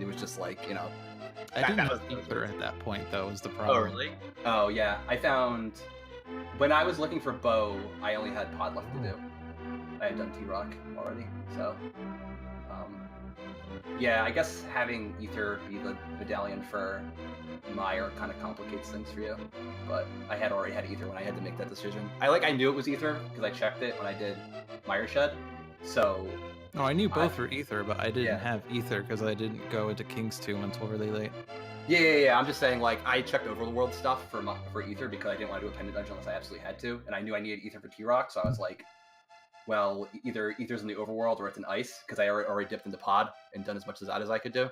it was just like, you know. I didn't have Ether at that point, though, was the problem. Oh, really? Oh, yeah. I found, when I was looking for Bo, I only had Pod left to do. I had done T-Rock already, so. Yeah, I guess having Ether be the medallion for Meyer kind of complicates things for you. But I had already had Ether when I had to make that decision. I knew it was Ether because I checked it when I did Meyer Shed. So. No, I knew both were Ether, but I didn't have Ether because I didn't go into King's Tomb until really late. Yeah. I'm just saying, like, I checked Overworld stuff for Ether because I didn't want to do a pendant dungeon unless I absolutely had to, and I knew I needed Ether for T-Rock, so I was like, well, either Ether's in the Overworld or it's in Ice, because I already dipped into Pod and done as much as that as I could do.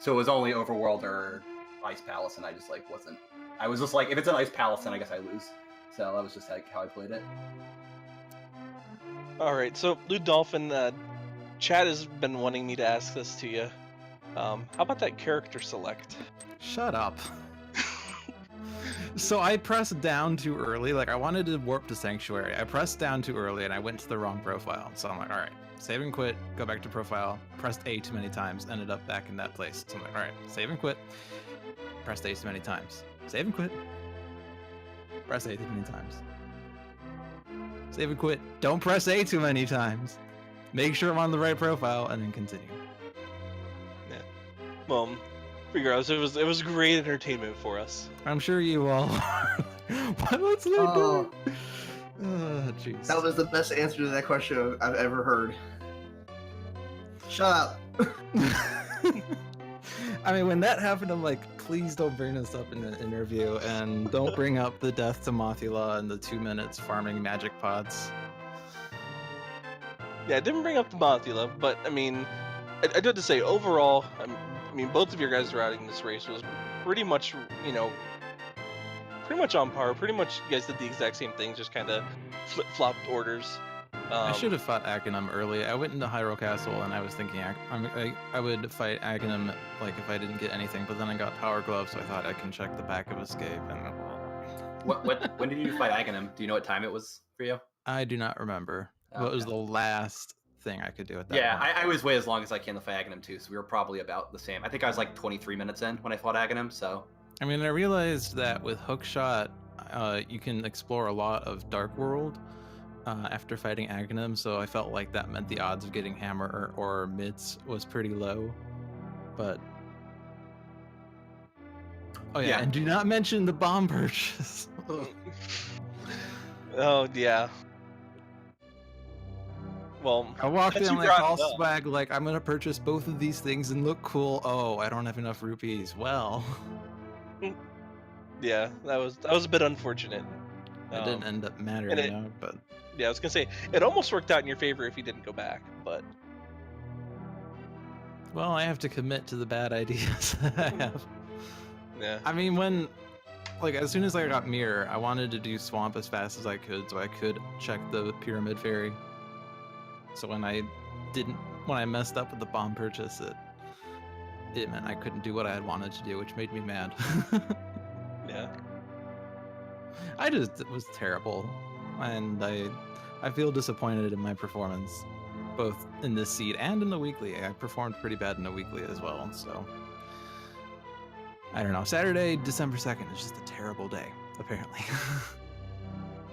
So it was only Overworld or Ice Palace, and I just, like, wasn't... I was just like, if it's an Ice Palace, then I guess I lose. So that was just like how I played it. Alright, so LewdDolphin, Chad has been wanting me to ask this to you. How about that character select? Shut up. So I pressed down too early. Like, I wanted to warp to Sanctuary. I pressed down too early and I went to the wrong profile. So I'm like, all right, save and quit, go back to profile. Pressed A too many times, ended up back in that place. So I'm like, all right, save and quit. Pressed A too many times. Save and quit. Press A too many times. Save and quit. Don't press A too many times. Make sure I'm on the right profile and then continue. Yeah. Well, figure out it was great entertainment for us. I'm sure you all are. What's that doing? Oh, jeez. That was the best answer to that question I've ever heard. Shut up. I mean, when that happened, I'm like, please don't bring this up in an interview, and don't bring up the death to Mothula and the 2 minutes farming magic pods. Yeah, I didn't bring up the Mothula, but I mean, I do have to say, overall, I mean, both of your guys routing this race was pretty much, pretty much on par. Pretty much, you guys did the exact same things, just kind of flip-flopped orders. I should have fought Akenum early. I went into Hyrule Castle and I was thinking I would fight Akenum like if I didn't get anything, but then I got Power Glove, so I thought I can check the back of Escape. And when did you fight Akenum? Do you know what time it was for you? I do not remember. Oh, what was the last thing I could do at that point? I always wait as long as I can to fight Akenum too, so we were probably about the same. I think I was like 23 minutes in when I fought Akenum, so... I mean, I realized that with Hookshot, you can explore a lot of Dark World after fighting Akenum, so I felt like that meant the odds of getting Hammer or Mitts was pretty low. But... Oh yeah, and do not mention the bomb purchase. Oh, yeah. Well, I walked in like all swag, like I'm gonna purchase both of these things and look cool. Oh, I don't have enough rupees. Well, Yeah, that was a bit unfortunate. It didn't end up mattering, it- though, but Yeah, I was gonna say it almost worked out in your favor if you didn't go back, but well, I have to commit to the bad ideas I have. yeah. I mean, as soon as I got Mirror, I wanted to do Swamp as fast as I could so I could check the Pyramid Fairy. So when I messed up with the bomb purchase, it meant I couldn't do what I had wanted to do, which made me mad. Yeah. It was terrible, and I feel disappointed in my performance, both in this seed and in the weekly. I performed pretty bad in the weekly as well, so I don't know. Saturday, December 2nd is just a terrible day, apparently.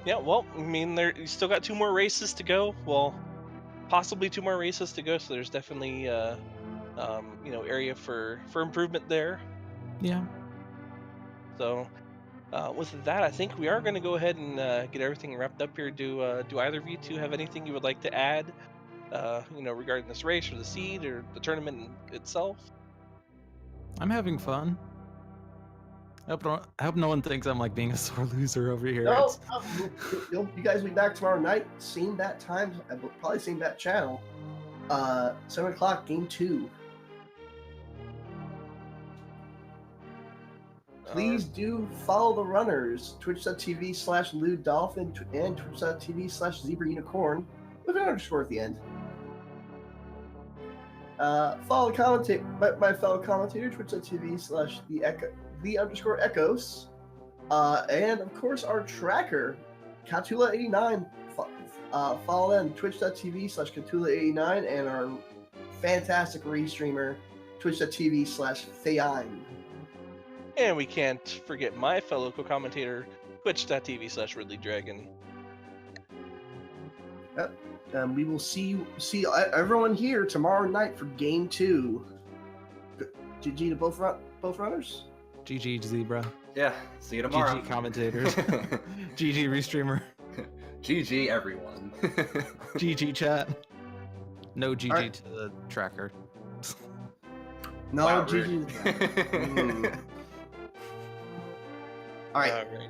Yeah, well, I mean, you still got 2 more races to go. Well, possibly 2 more races to go. So there's definitely, area for improvement there. Yeah. So, with that, I think we are going to go ahead and get everything wrapped up here. Do either of you two have anything you would like to add, regarding this race or the seed or the tournament itself? I'm having fun. I hope no one thinks I'm like being a sore loser over here. No, you guys will be back tomorrow night. Same bat time, probably same bat channel. 7 o'clock, game 2. Please do follow the runners. Twitch.tv/LewdDolphin and Twitch.tv/ZebraUnicorn with an underscore at the end. Follow my fellow commentator, Twitch.tv/the_echoes. And of course our tracker, Catula89. Follow them, Twitch.tv/Catula89, and our fantastic restreamer, Twitch.tv/Theine. And we can't forget my fellow co-commentator, Twitch.tv/RidleyDragon. Yep. We will see everyone here tomorrow night for game 2. GG to both runners. GG Zebra. Yeah, see you tomorrow. GG commentators. GG restreamer. GG everyone. GG chat. No GG right. to the tracker. No, Wow, GG. rude. All right. All right.